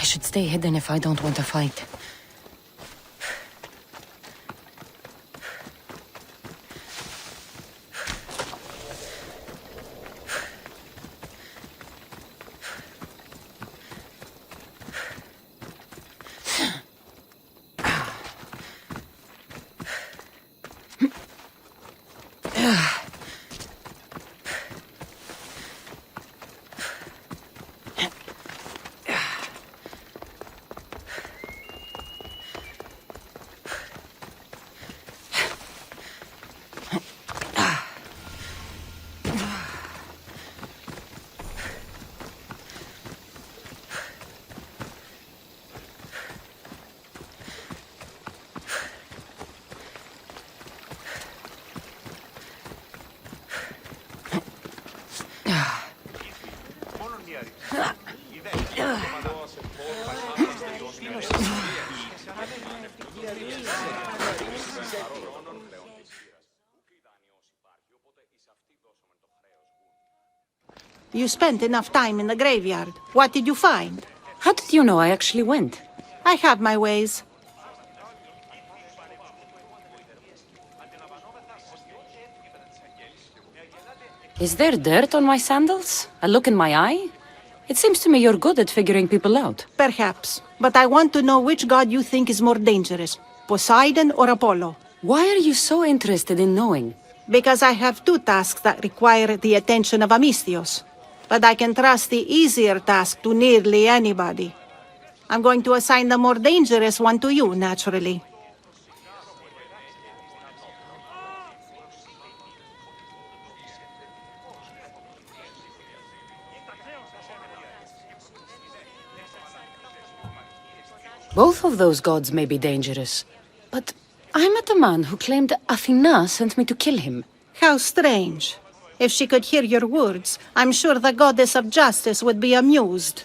S8: I should stay hidden if I don't want to fight.
S14: You spent enough time in the graveyard. What did you find?
S8: How did you know I actually went?
S14: I have my ways.
S8: Is there dirt on my sandals? A look in my eye? It seems to me you're good at figuring people out.
S14: Perhaps. But I want to know which god you think is more dangerous, Poseidon or Apollo.
S8: Why are you so interested in knowing?
S14: Because I have two tasks that require the attention of Amistios. But I can trust the easier task to nearly anybody. I'm going to assign the more dangerous one to you, naturally.
S8: Both of those gods may be dangerous. But I met a man who claimed Athena sent me to kill him.
S14: How strange. If she could hear your words, I'm sure the goddess of justice would be amused.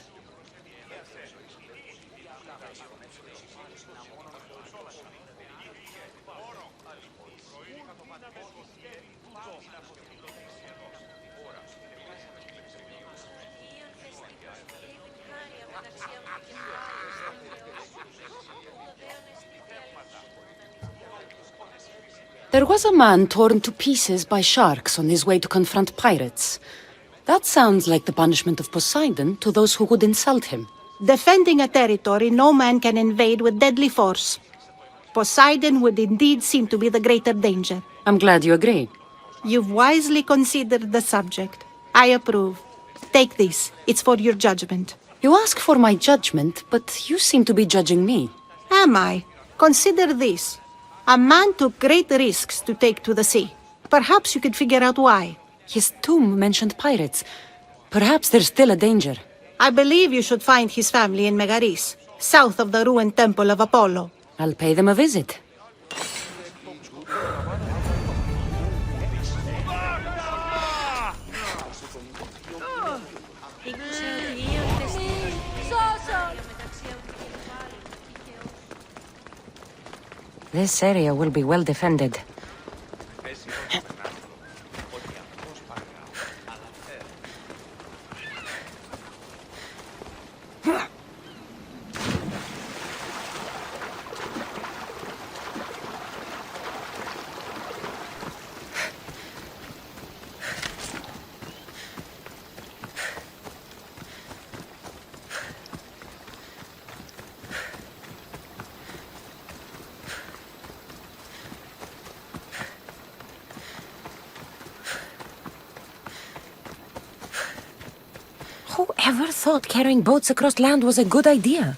S8: There was a man torn to pieces by sharks on his way to confront pirates. That sounds like the punishment of Poseidon to those who would insult him.
S14: Defending a territory no man can invade with deadly force. Poseidon would indeed seem to be the greater danger.
S8: I'm glad you agree.
S14: You've wisely considered the subject. I approve. Take this. It's for your judgment.
S8: You ask for my judgment, but you seem to be judging me.
S14: Am I? Consider this. A man took great risks to take to the sea. Perhaps you could figure out why.
S8: His tomb mentioned pirates. Perhaps there's still a danger.
S14: I believe you should find his family in Megaris, south of the ruined temple of Apollo.
S8: I'll pay them a visit. This area will be well defended. Whoever thought carrying boats across land was a good idea?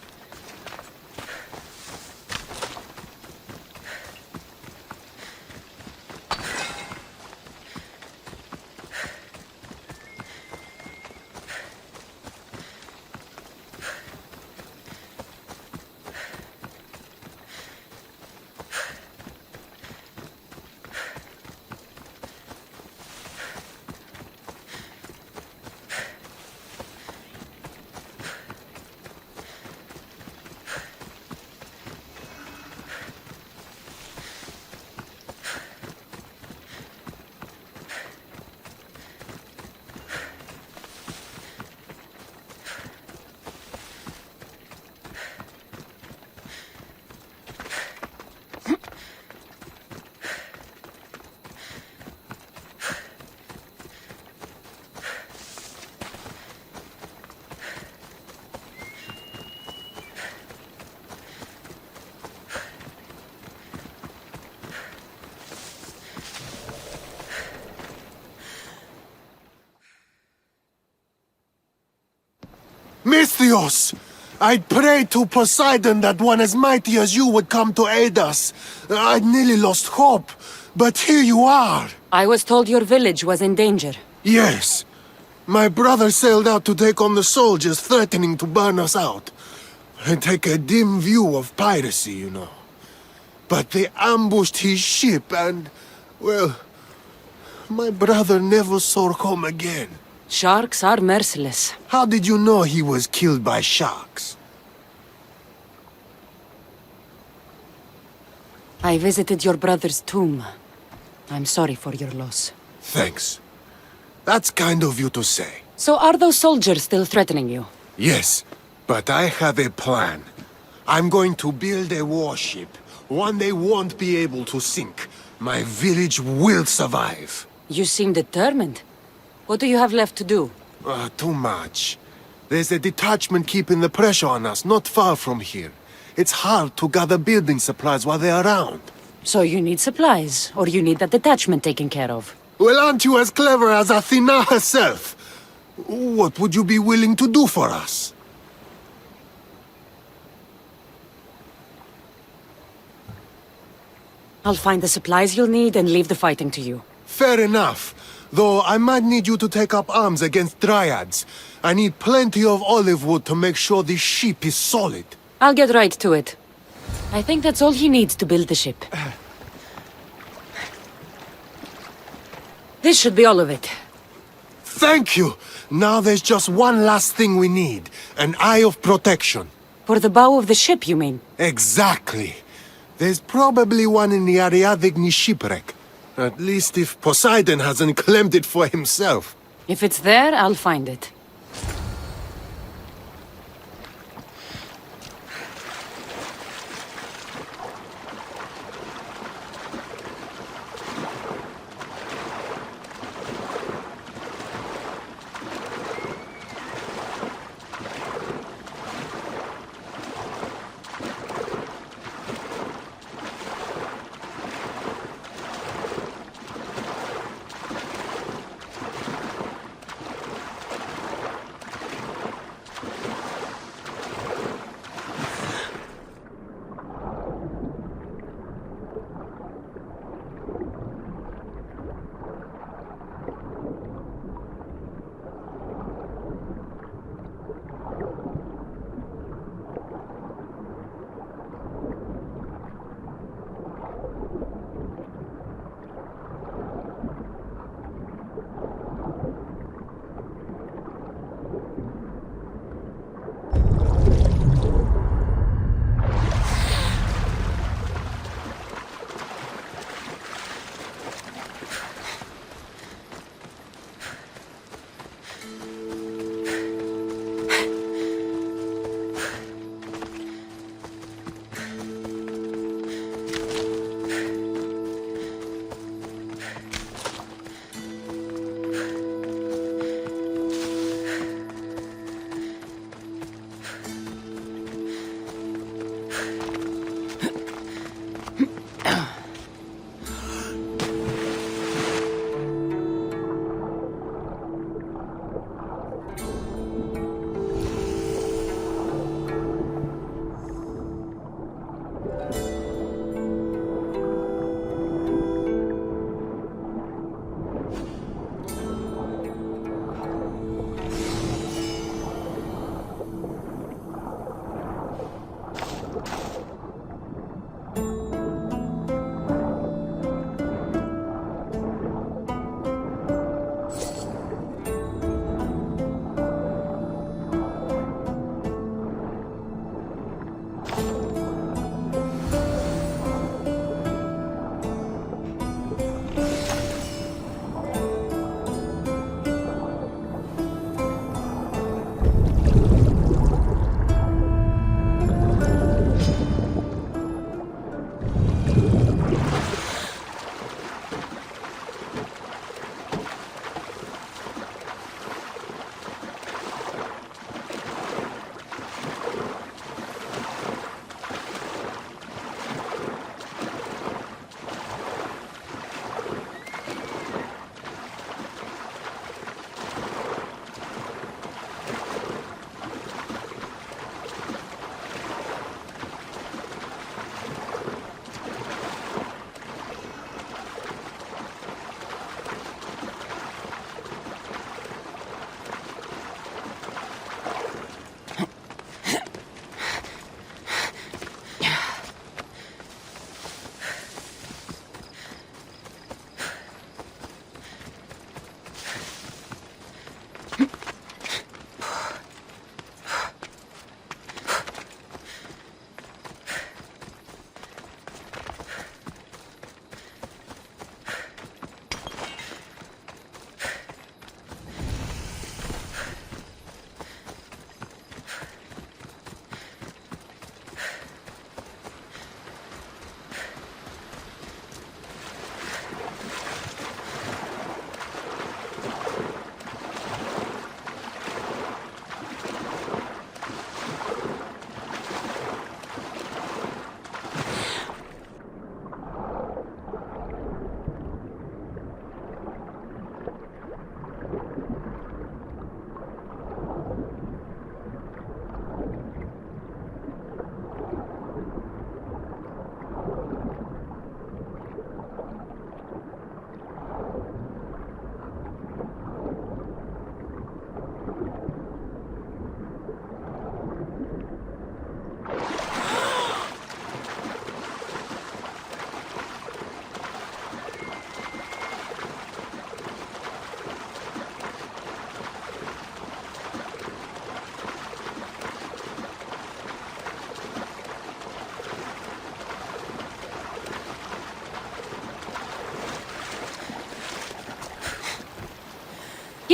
S6: Misthios! I'd prayed to Poseidon that one as mighty as you would come to aid us. I'd nearly lost hope, but here you are.
S8: I was told your village was in danger.
S6: Yes. My brother sailed out to take on the soldiers threatening to burn us out. I take a dim view of piracy, you know. But they ambushed his ship and, well, my brother never saw home again.
S8: Sharks are merciless.
S6: How did you know he was killed by sharks?
S8: I visited your brother's tomb. I'm sorry for your loss.
S6: Thanks. That's kind of you to say.
S8: So are those soldiers still threatening you?
S6: Yes, but I have a plan. I'm going to build a warship. One they won't be able to sink. My village will survive.
S8: You seem determined. What do you have left to do?
S6: Too much. There's a detachment keeping the pressure on us, not far from here. It's hard to gather building supplies while they're around.
S8: So you need supplies, or you need that detachment taken care of?
S6: Well, aren't you as clever as Athena herself? What would you be willing to do for us?
S8: I'll find the supplies you'll need and leave the fighting to you.
S6: Fair enough. Though I might need you to take up arms against Dryads. I need plenty of olive wood to make sure the ship is solid.
S8: I'll get right to it. I think that's all he needs to build the ship. This should be all of it.
S6: Thank you! Now there's just one last thing we need. An eye of protection.
S8: For the bow of the ship, you mean?
S6: Exactly. There's probably one in the Ariadne shipwreck. At least if Poseidon hasn't claimed it for himself.
S8: If it's there, I'll find it.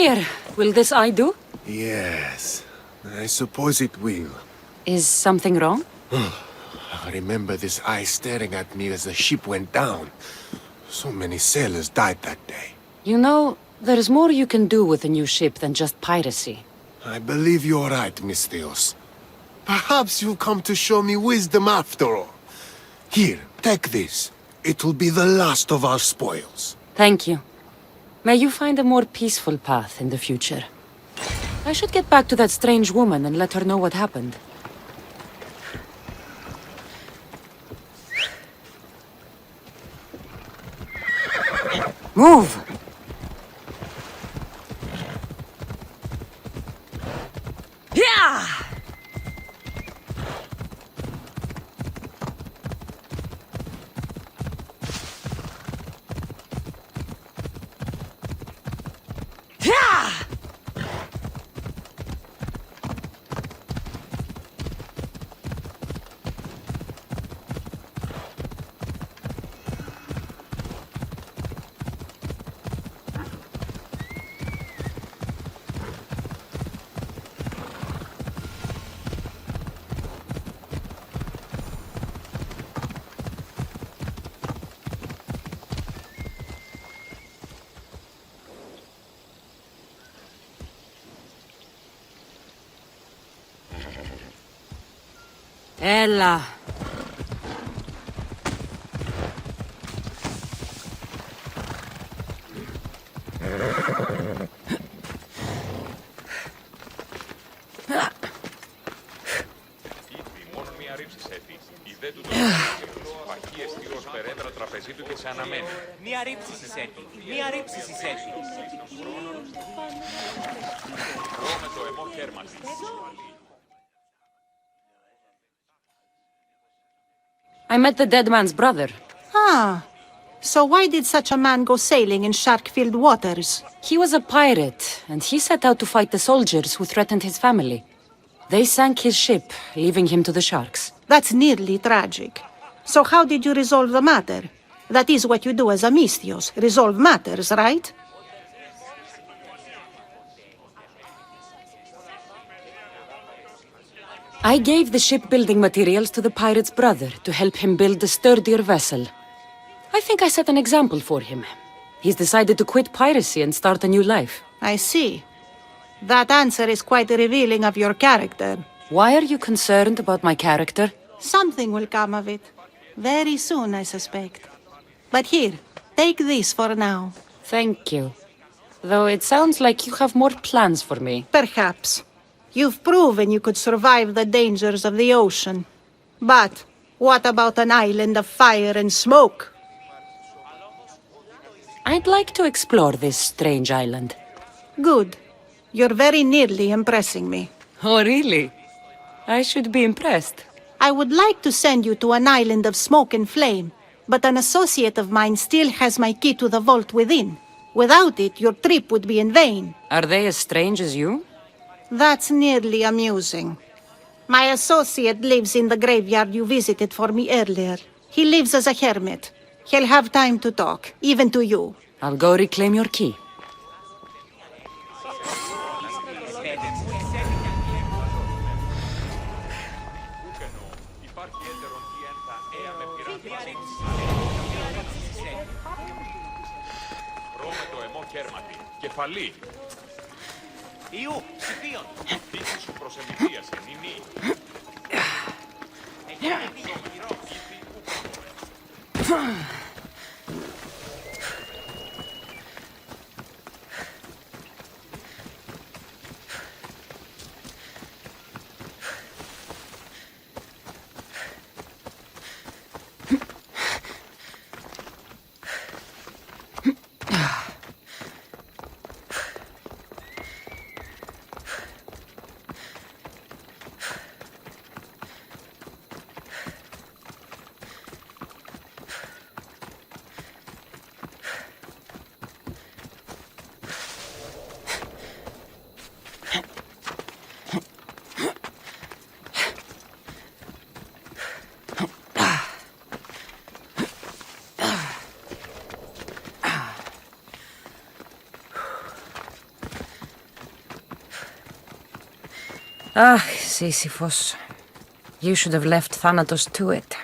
S8: Here, will this eye do?
S6: Yes, I suppose it will.
S8: Is something wrong?
S6: I remember this eye staring at me as the ship went down. So many sailors died that day.
S8: You know, there's more you can do with a new ship than just piracy.
S6: I believe you're right, Miss Theos. Perhaps you've come to show me wisdom after all. Here, take this. It will be the last of our spoils.
S8: Thank you. May you find a more peaceful path in the future. I should get back to that strange woman and let her know what happened. Move! Yeah! Έλα.
S4: Μόνο μία ρήψη σέτη. Η δε του το παχύ εστίρος περέτρα τραπεζί του και σε αναμένει.
S5: Μία ρήψη σέτη. Μία ρήψη σέτη.
S4: Ρώμε το εμό κέρμα της.
S8: I met the dead man's brother.
S14: Ah, so why did such a man go sailing in shark-filled waters?
S8: He was a pirate, and he set out to fight the soldiers who threatened his family. They sank his ship, leaving him to the sharks.
S14: That's nearly tragic. So how did you resolve the matter? That is what you do as a Misthios, resolve matters, right?
S8: I gave the shipbuilding materials to the pirate's brother to help him build a sturdier vessel. I think I set an example for him. He's decided to quit piracy and start a new life.
S14: I see. That answer is quite revealing of your character.
S8: Why are you concerned about my character?
S14: Something will come of it. Very soon, I suspect. But here, take this for now.
S8: Thank you. Though it sounds like you have more plans for me.
S14: Perhaps. You've proven you could survive the dangers of the ocean. But what about an island of fire and smoke?
S8: I'd like to explore this strange island.
S14: Good. You're very nearly impressing me.
S8: Oh, really? I should be impressed.
S14: I would like to send you to an island of smoke and flame, but an associate of mine still has my key to the vault within. Without it, your trip would be in vain.
S8: Are they as strange as you?
S14: That's nearly amusing. My associate lives in the graveyard you visited for me earlier. He lives as a hermit. He'll have time to talk, even to you.
S8: I'll go reclaim your key.
S4: Ρώμε το εμό κέρματι. Κεφαλή.
S5: Ιού, ψηφίων.
S4: Δείχνει σου προς εμβιδίαση, νηνή.
S8: Ah, Sisyphus. You should have left Thanatos to it.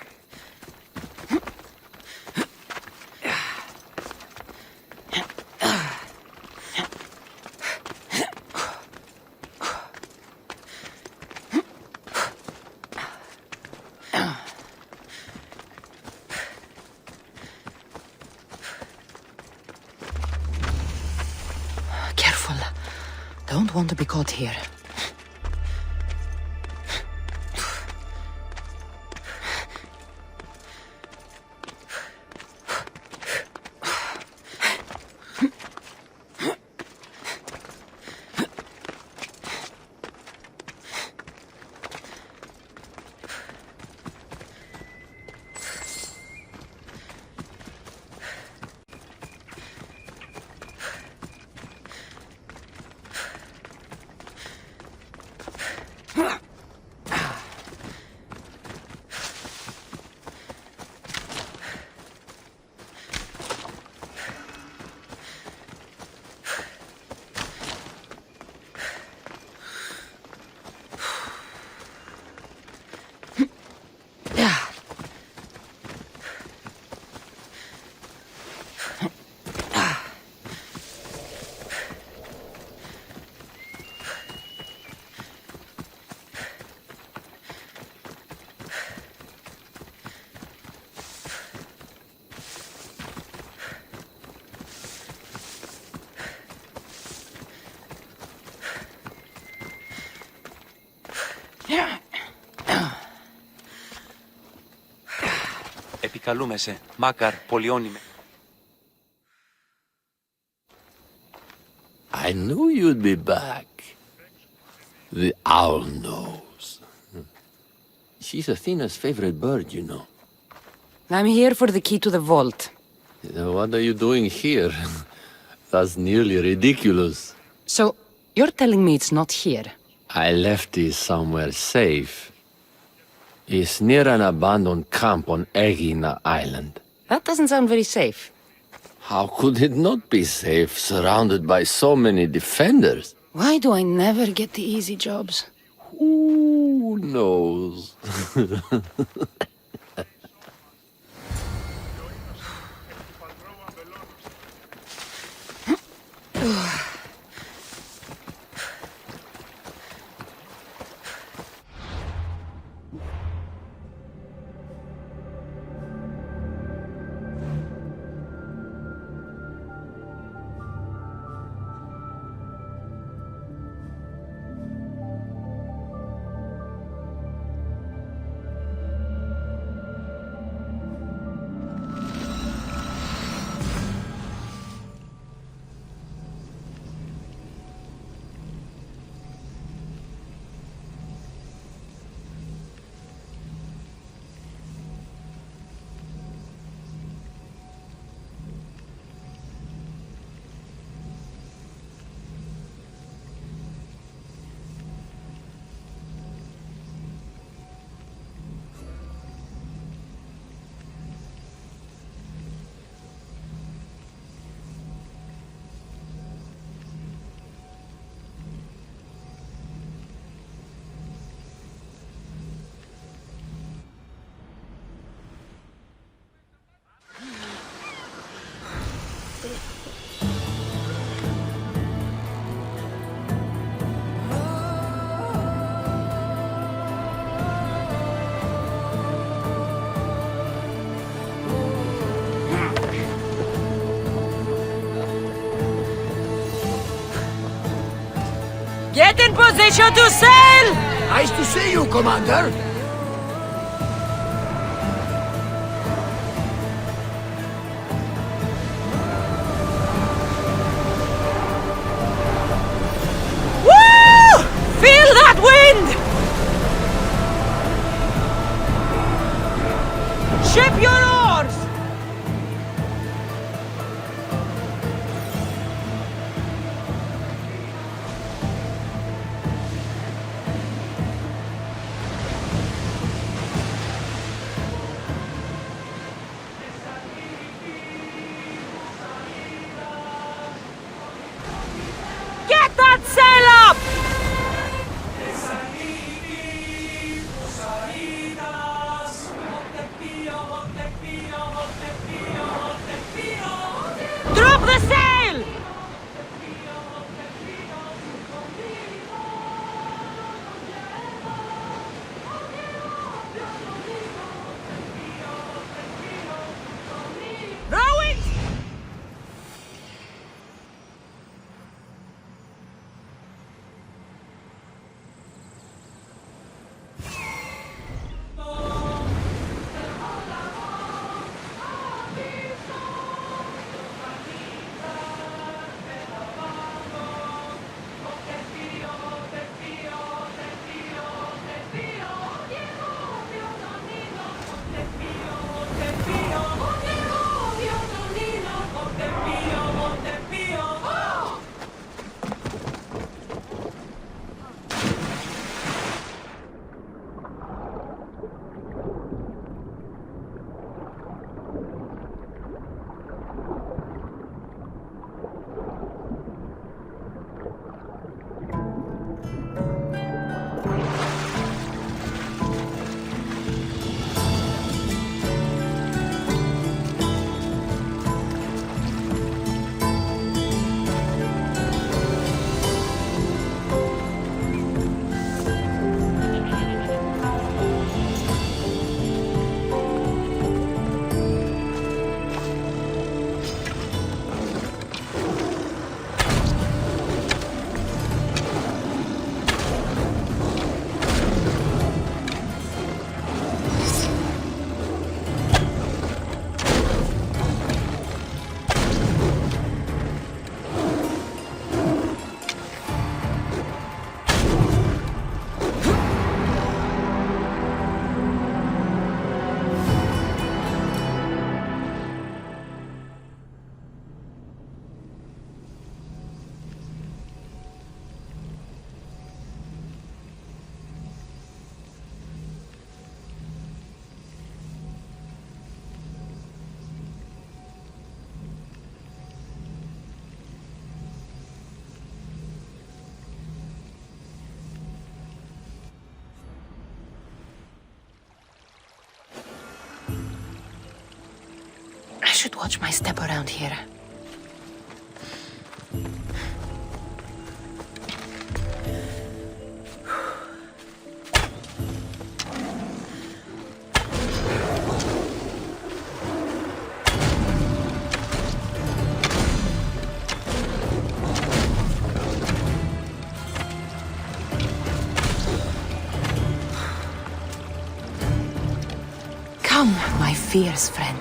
S15: Careful. Don't want to be caught here.
S5: Επικαλούμε σε, Μάκαρ, Πολυώνυμε.
S16: I knew you'd be back. The owl knows. She's Athena's favorite bird, you know.
S8: I'm here for the key to the vault.
S16: What are you doing here? That's nearly ridiculous.
S8: So, you're telling me it's not here?
S16: I left it somewhere safe. It's near an abandoned camp on Aegina Island.
S8: That doesn't sound very safe.
S16: How could it not be safe, surrounded by so many defenders?
S8: Why do I never get the easy jobs?
S16: Who knows?
S15: Get in position to sail!
S13: Nice to see you, Commander.
S15: Woo! Feel that wind! Ship your oars!
S8: should watch my step around here. Come, my fierce friend.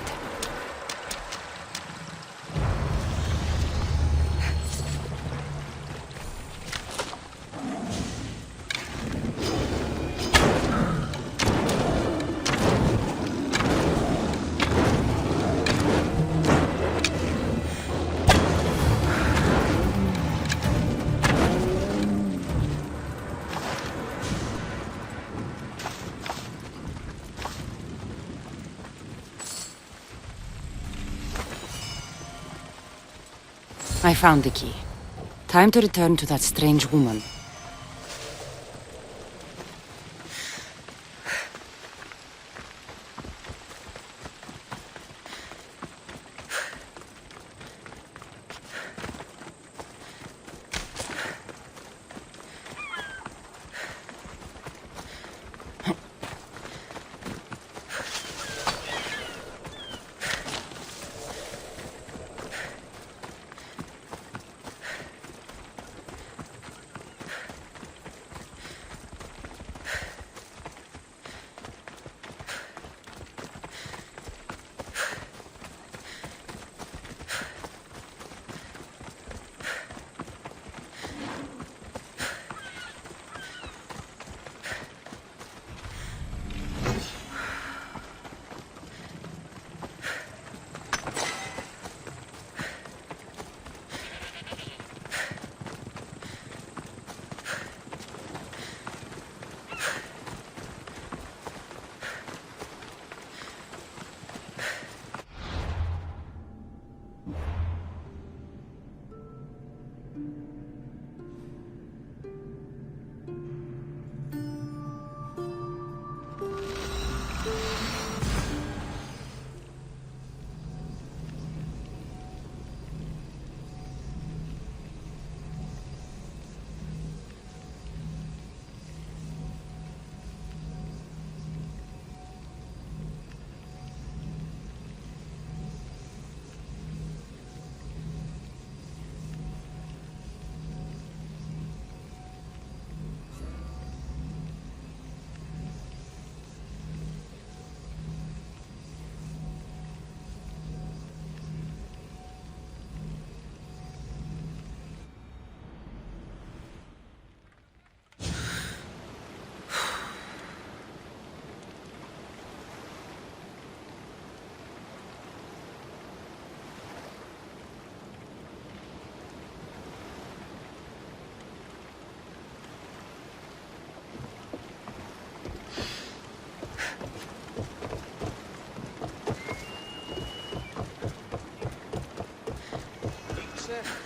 S8: I found the key. Time to return to that strange woman.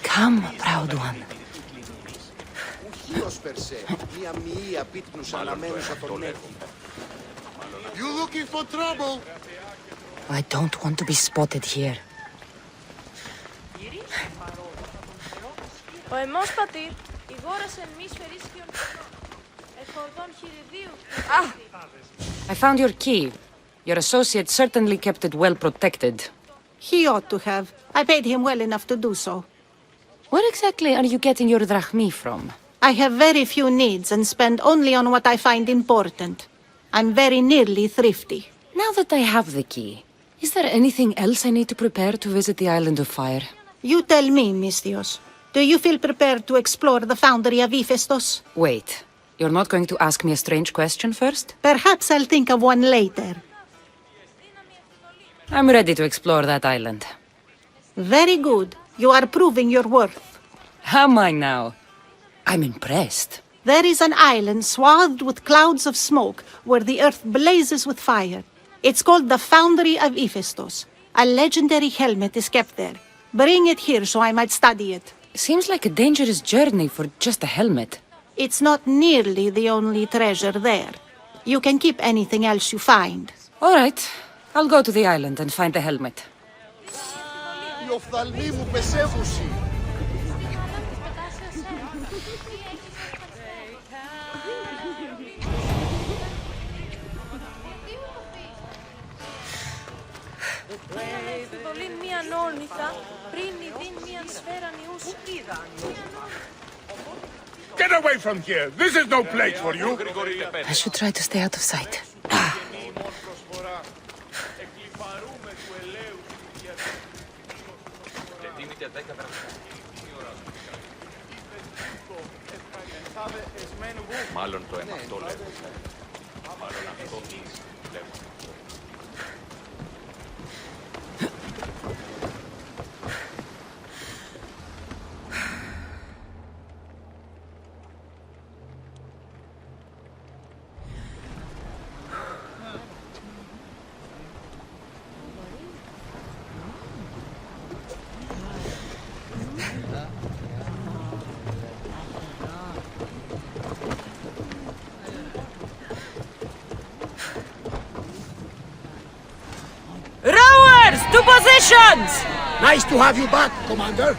S8: Come, proud one.
S3: You looking for trouble?
S8: I don't want to be spotted here.
S11: Ο εμός πατήρ ηγόρασε μη σφαιρίσχυον εχορδών χειριδίου.
S8: I found your key. Your associate certainly kept it well protected.
S14: He ought to have. I paid him well enough to do so.
S8: Where exactly are you getting your drachmi from?
S14: I have very few needs and spend only on what I find important. I'm very nearly thrifty.
S8: Now that I have the key, is there anything else I need to prepare to visit the Island of Fire?
S14: You tell me, Misthios. Do you feel prepared to explore the foundry of Hephaestus?
S8: Wait, you're not going to ask me a strange question first?
S14: Perhaps I'll think of one later.
S8: I'm ready to explore that island.
S14: Very good. You are proving your worth.
S8: Am I now? I'm impressed.
S14: There is an island swathed with clouds of smoke where the earth blazes with fire. It's called the Foundry of Hephaestus. A legendary helmet is kept there. Bring it here so I might study it.
S8: Seems like a dangerous journey for just a helmet.
S14: It's not nearly the only treasure there. You can keep anything else you find.
S8: All right. I'll go to the island and find the helmet.
S3: οφθαλμή μου Πεσέφουση.
S2: Δολήν μίαν όρνηθα, πριν ειδήν μίαν σφαίραν ιούς είδαν.
S3: Get away from here. This is no place for you.
S8: I should try to stay out of sight.
S4: Μάλλον το αίμα αυτό λέγω. Μάλλον αυτό λέγω.
S15: Rowers, to positions!
S13: Nice to have you back, Commander.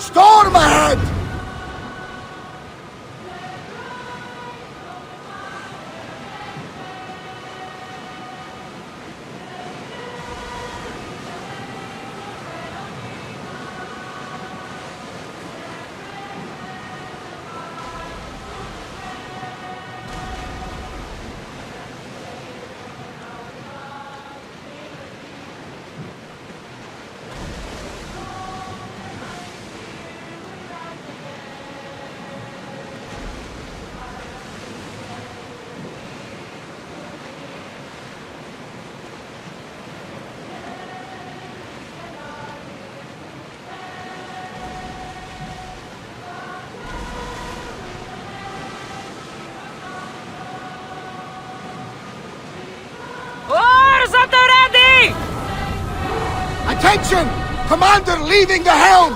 S13: Storm ahead!
S15: Oars at the ready!
S13: Attention! Commander leaving the helm!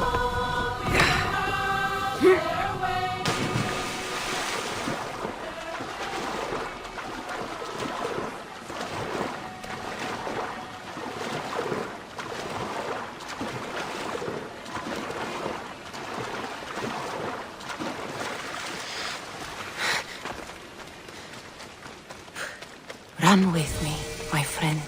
S8: Run with me, my friend.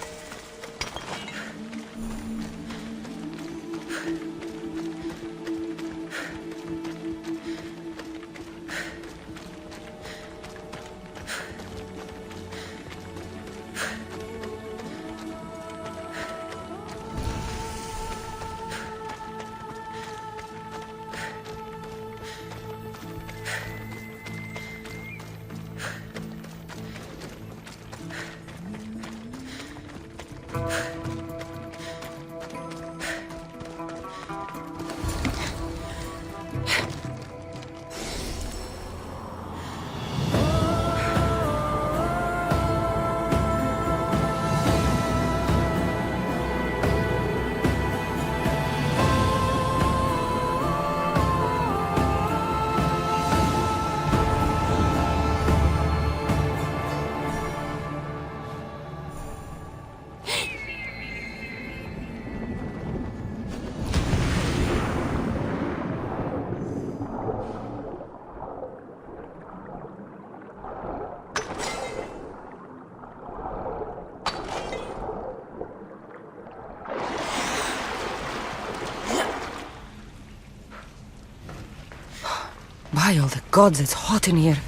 S8: By all the gods, it's hot in here.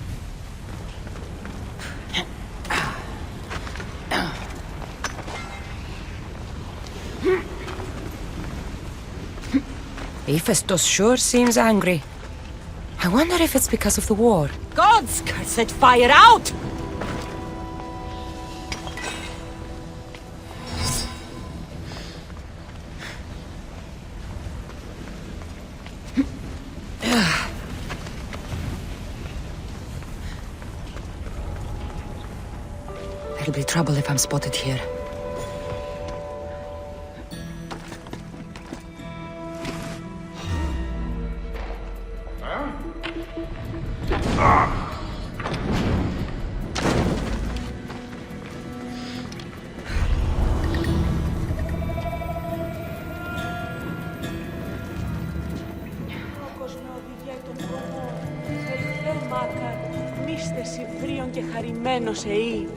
S8: Hephaestus sure seems angry. I wonder if it's because of the war.
S15: Gods, curse that fire out!
S8: There'll be trouble if I'm spotted here.
S2: Και χαρημένος εή.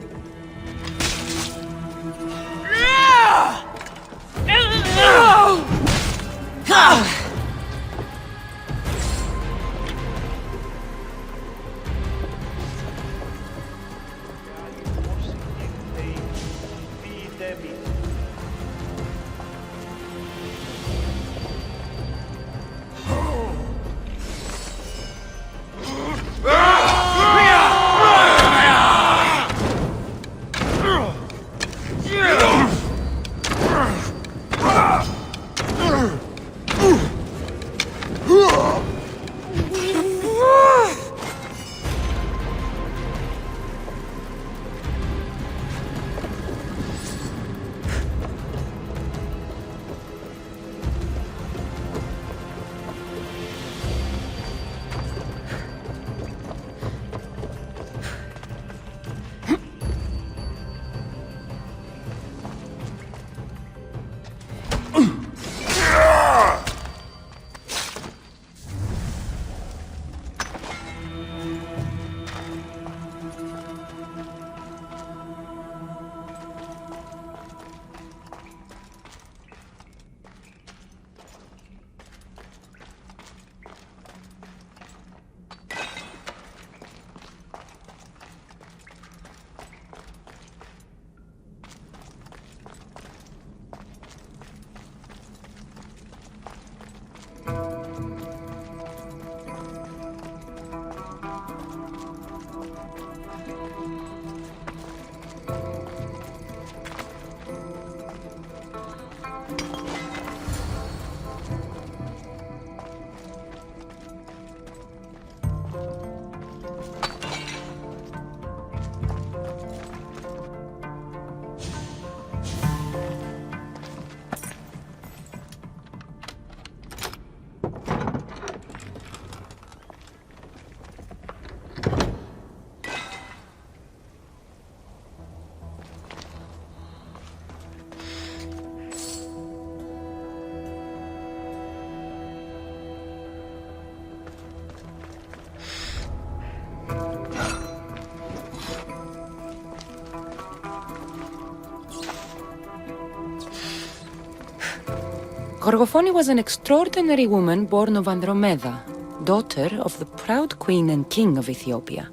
S8: Gorgophone was an extraordinary woman born of Andromeda, daughter of the proud queen and king of Ethiopia,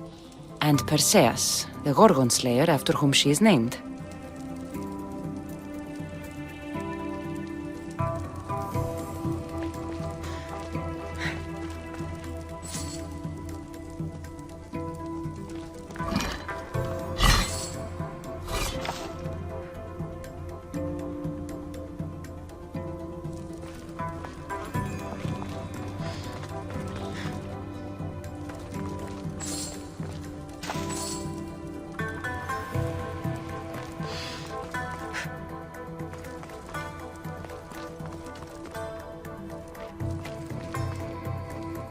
S8: and Perseus, the Gorgon slayer after whom she is named.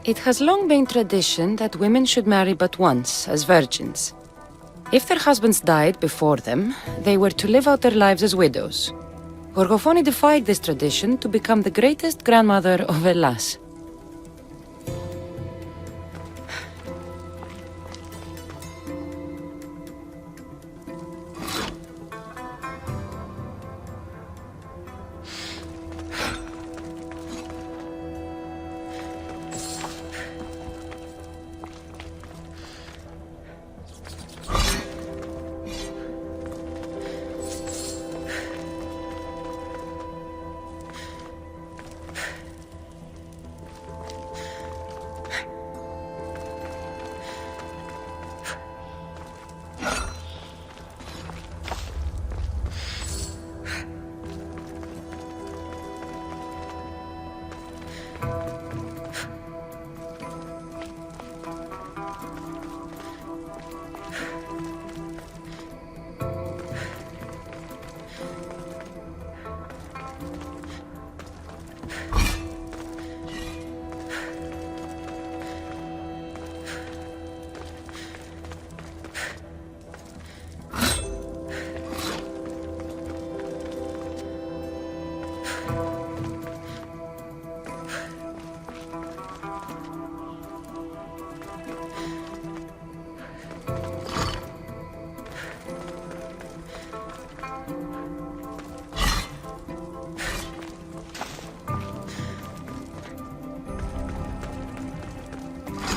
S8: It has long been tradition that women should marry but once, as virgins. If their husbands died before them, they were to live out their lives as widows. Gorgophone defied this tradition to become the greatest grandmother of Hellas.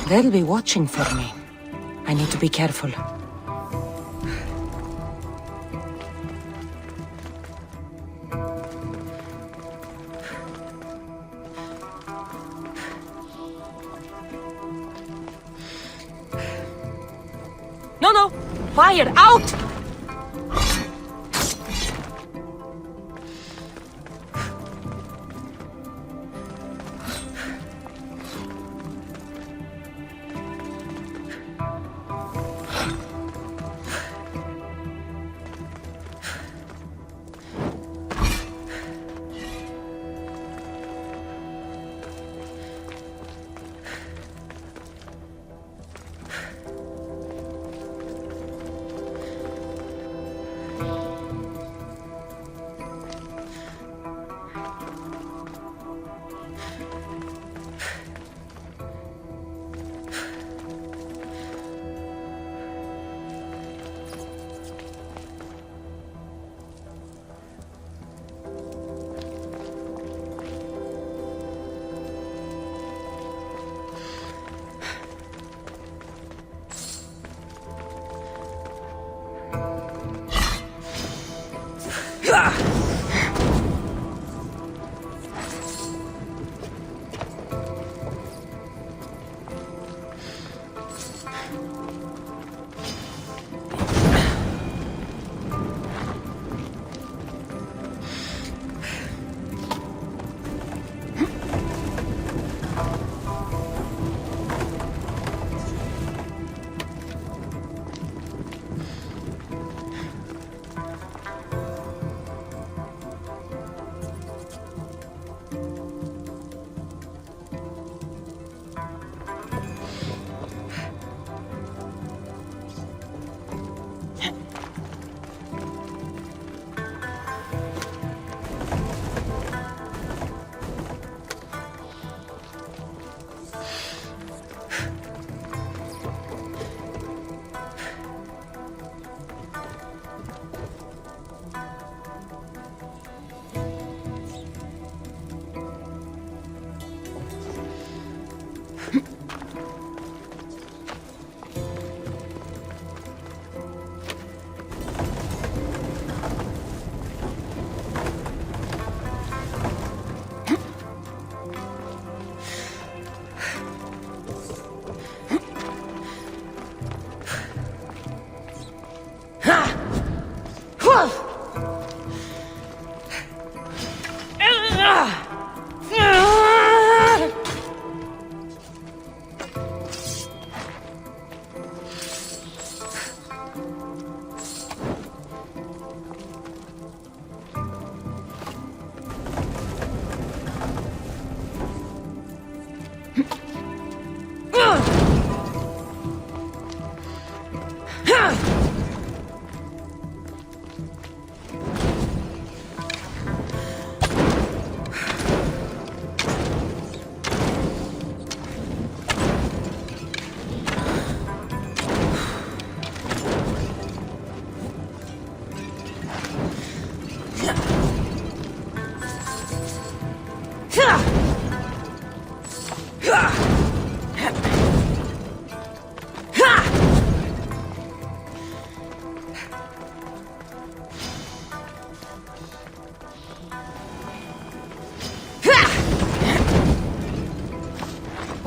S8: They'll be watching for me. I need to be careful.
S15: No! Fire out!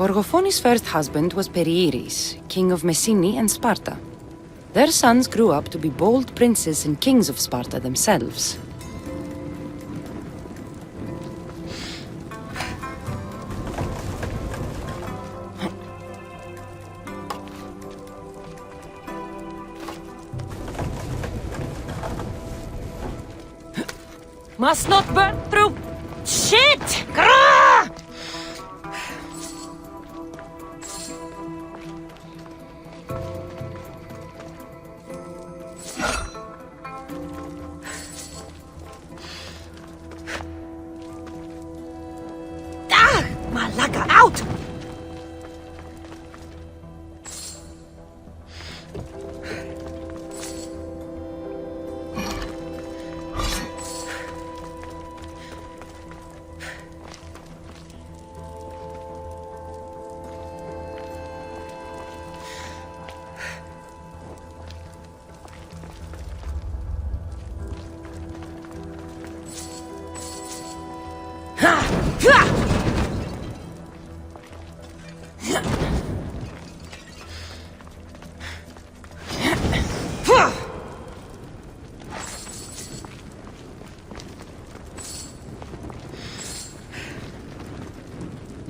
S8: Orgophoni's first husband was Perieres, king of Messini and Sparta. Their sons grew up to be bold princes and kings of Sparta themselves.
S15: Must not burn through. Shit! Grrrr! Ah! Malaka, out!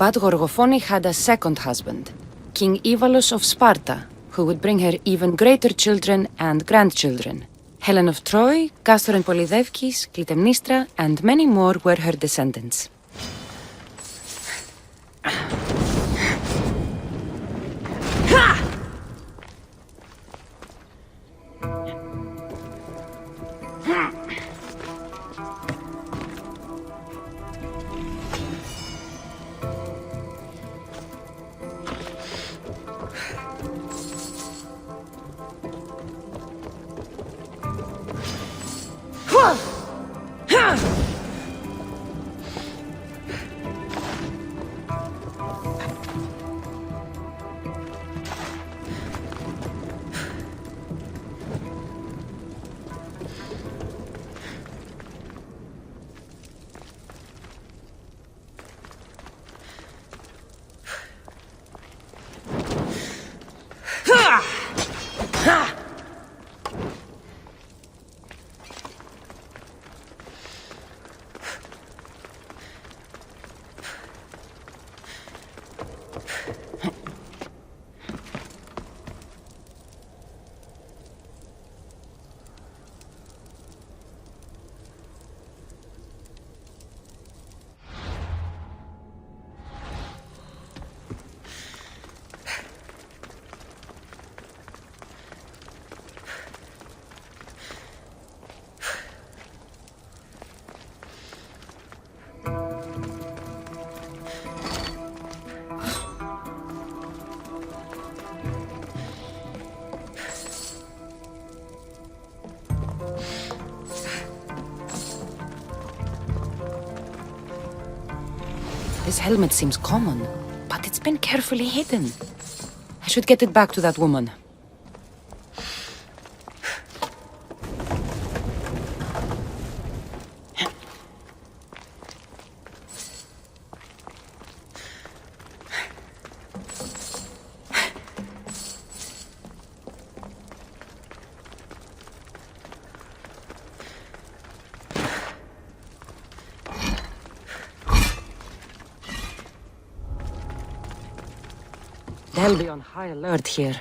S8: But Gorgophone had a second husband, King Ivalos of Sparta, who would bring her even greater children and grandchildren. Helen of Troy, Castor and Polydevkis, Clytemnestra, and many more were her descendants. This helmet seems common, but it's been carefully hidden. I should get it back to that woman. They'll be on high alert here.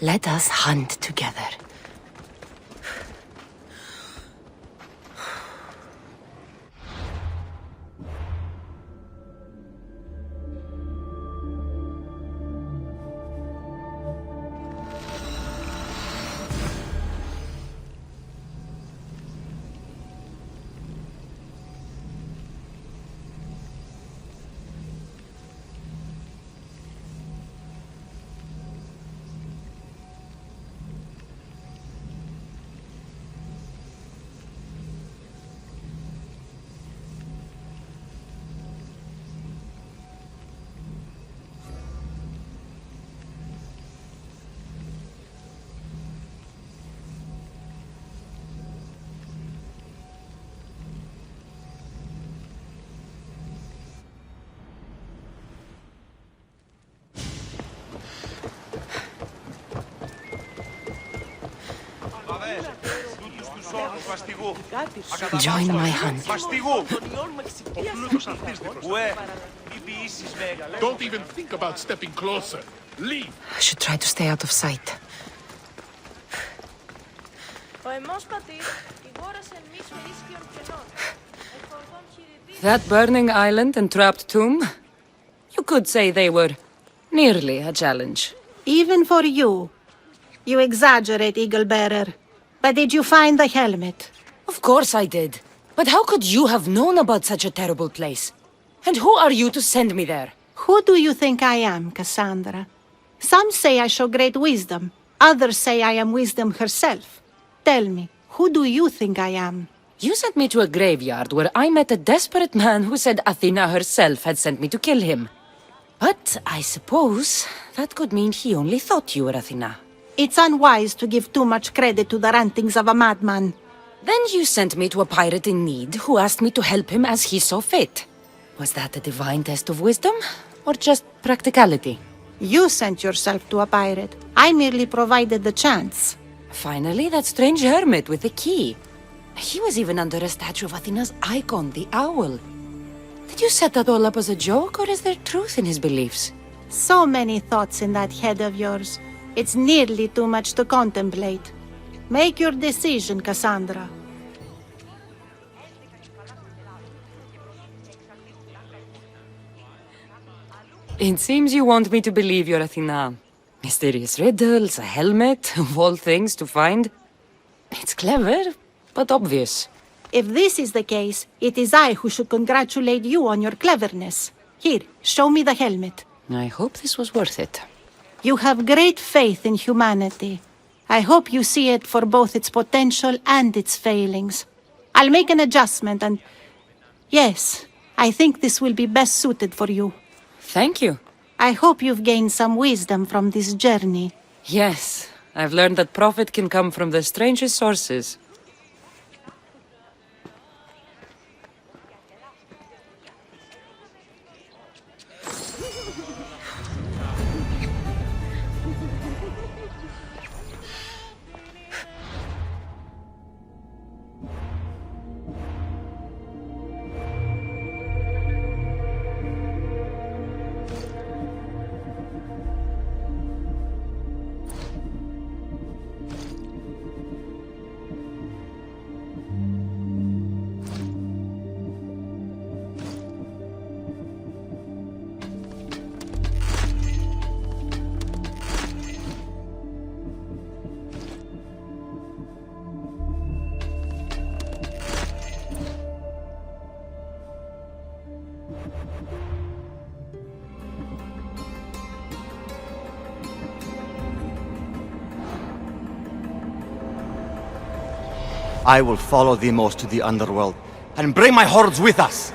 S8: Let us hunt together. Join my hunt.
S3: Don't even think about stepping closer. Leave.
S8: I should try to stay out of sight. That burning island and trapped tomb? You could say they were nearly a challenge.
S14: Even for you, You exaggerate, Eagle-Bearer. But did you find the helmet?
S8: Of course I did. But how could you have known about such a terrible place? And who are you to send me there?
S14: Who do you think I am, Cassandra? Some say I show great wisdom. Others say I am wisdom herself. Tell me, who do you think I am?
S8: You sent me to a graveyard where I met a desperate man who said Athena herself had sent me to kill him. But I suppose that could mean he only thought you were Athena.
S14: It's unwise to give too much credit to the rantings of a madman.
S8: Then you sent me to a pirate in need who asked me to help him as he saw fit. Was that a divine test of wisdom, or just practicality?
S14: You sent yourself to a pirate. I merely provided the chance.
S8: Finally, that strange hermit with the key. He was even under a statue of Athena's icon, the owl. Did you set that all up as a joke, or is there truth in his beliefs?
S14: So many thoughts in that head of yours. It's nearly too much to contemplate. Make your decision, Cassandra.
S8: It seems you want me to believe you're Athena. Mysterious riddles, a helmet, of all things to find. It's clever, but obvious.
S14: If this is the case, it is I who should congratulate you on your cleverness. Here, show me the helmet.
S8: I hope this was worth it.
S14: You have great faith in humanity. I hope you see it for both its potential and its failings. I'll make an adjustment and... Yes, I think this will be best suited for you.
S8: Thank you.
S14: I hope you've gained some wisdom from this journey.
S8: Yes, I've learned that profit can come from the strangest sources.
S17: I will follow Deimos to the underworld, and bring my hordes with us!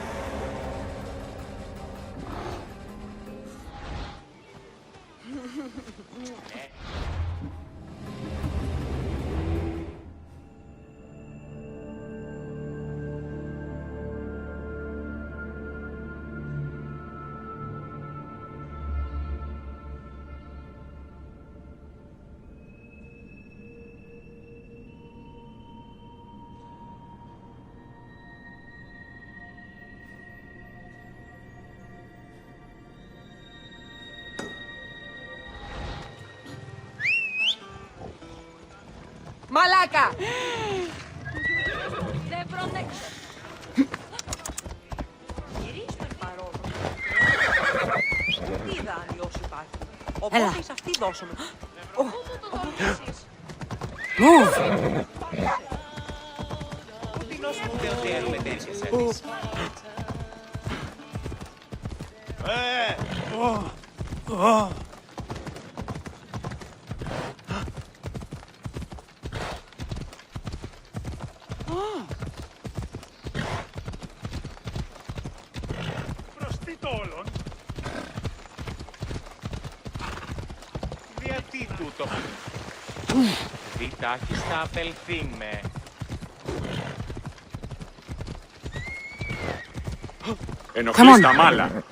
S2: Μαλάκα! Δεν προτέξω. Γυρίσουμε παρόλο. Τι δάνειος υπάρχει. Οπότε σε αυτή δώσουμε.
S8: Move!
S5: Γιατί τούτο. Τι τάχιστα απελθύμε.
S4: Ενοχλείς τα μάλα.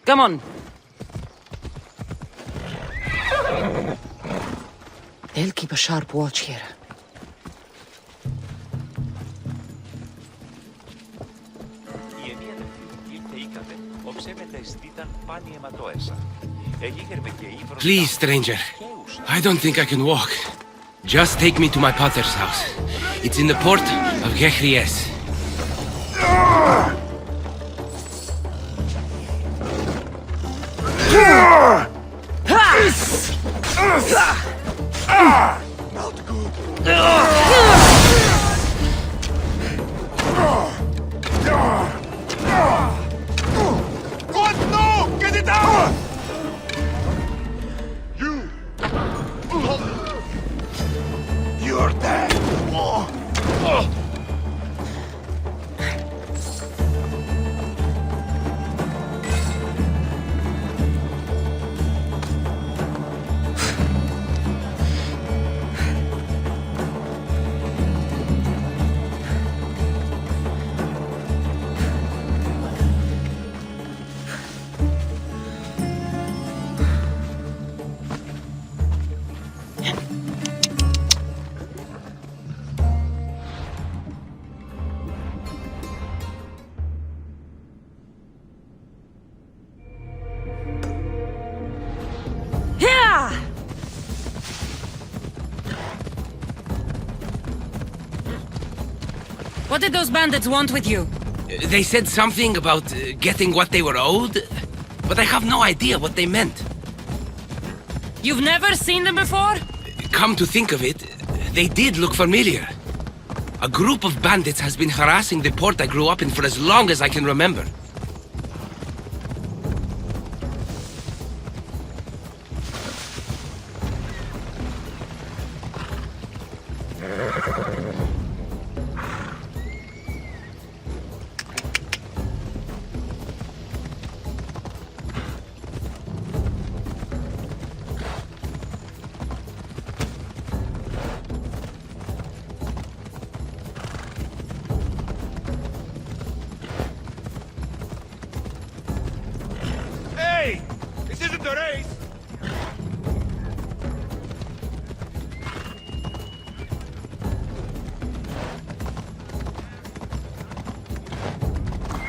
S8: Come on. They'll keep a sharp watch here.
S10: Please, stranger. I don't think I can walk. Just take me to my pater's house. It's in the port of Guinea.
S3: Not good.
S4: God, no! Get it out!
S3: You! You're dead!
S8: What did those bandits want with you?
S10: They said something about getting what they were owed, but I have no idea what they meant.
S8: You've never seen them before?
S10: Come to think of it, they did look familiar. A group of bandits has been harassing the port I grew up in for as long as I can remember.
S4: Hey! This isn't a race!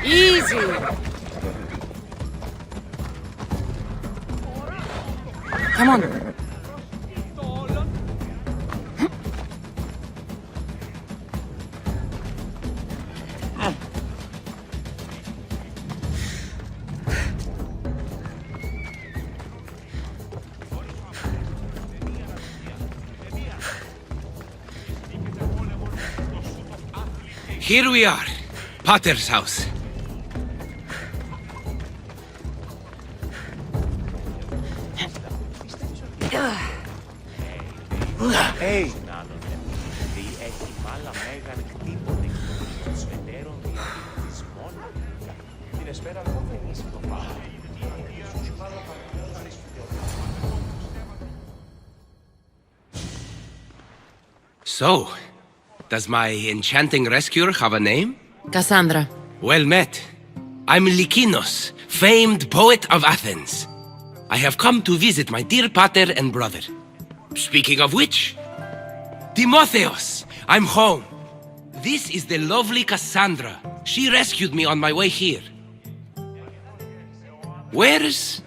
S8: Easy! Come on.
S10: Here we are, Pater's house.
S5: Hey!
S10: So, does my enchanting rescuer have a name?
S8: Cassandra.
S10: Well met. I'm Lykinos, famed poet of Athens. I have come to visit my dear pater and brother. Speaking of which, Timotheos, I'm home. This is the lovely Cassandra. She rescued me on my way here. Where's...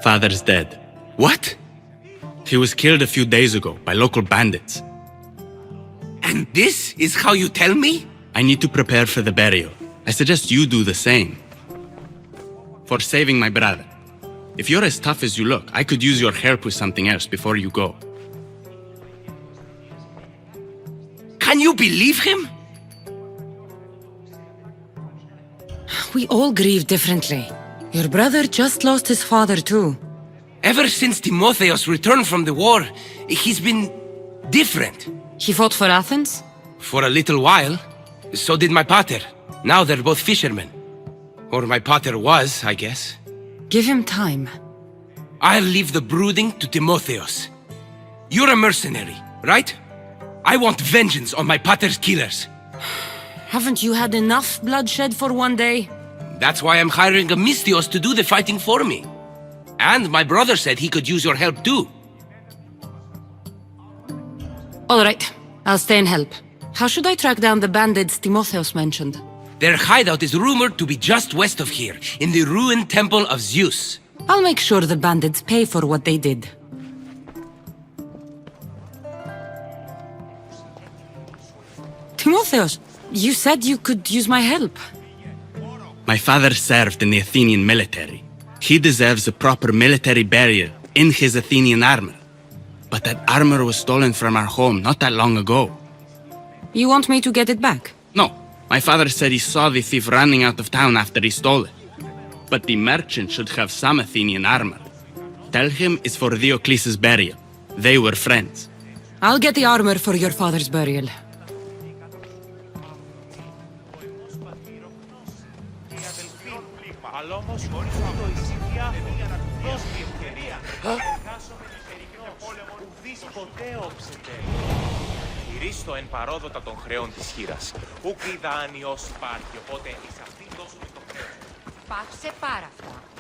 S18: Father's dead.
S10: What?
S18: He was killed a few days ago by local bandits.
S10: And this is how you tell me?
S18: I need to prepare for the burial. I suggest you do the same. For saving my brother. If you're as tough as you look, I could use your help with something else before you go.
S10: Can you believe him?
S8: We all grieve differently. Your brother just lost his father too.
S10: Ever since Timotheos returned from the war, he's been different.
S8: He fought for Athens?
S10: For a little while. So did my pater. Now they're both fishermen. Or my pater was, I guess.
S8: Give him time.
S10: I'll leave the brooding to Timotheos. You're a mercenary, right? I want vengeance on my pater's killers.
S8: Haven't you had enough bloodshed for one day?
S19: That's why I'm hiring a Mystios to do the fighting for me. And my brother said he could use your help too.
S8: All right, I'll stay and help. How should I track down the bandits Timotheos mentioned?
S19: Their hideout is rumored to be just west of here, in the ruined temple of Zeus.
S8: I'll make sure the bandits pay for what they did. Timotheos, you said you could use my help.
S18: My father served in the Athenian military. He deserves a proper military burial in his Athenian armor. But that armor was stolen from our home not that long ago.
S8: You want me to get it back?
S18: No. My father said he saw the thief running out of town after he stole it. But the merchant should have some Athenian armor. Tell him it's for Diocles' burial. They were friends.
S8: I'll get the armor for your father's burial.
S5: Ρίστο εν παρόδοτα των χρεών της χήρας. Ούκ η δάνειος υπάρχει, οπότε εις αυτήν δώσουμε το χρέος.
S2: Πάψε πάρα αυτά.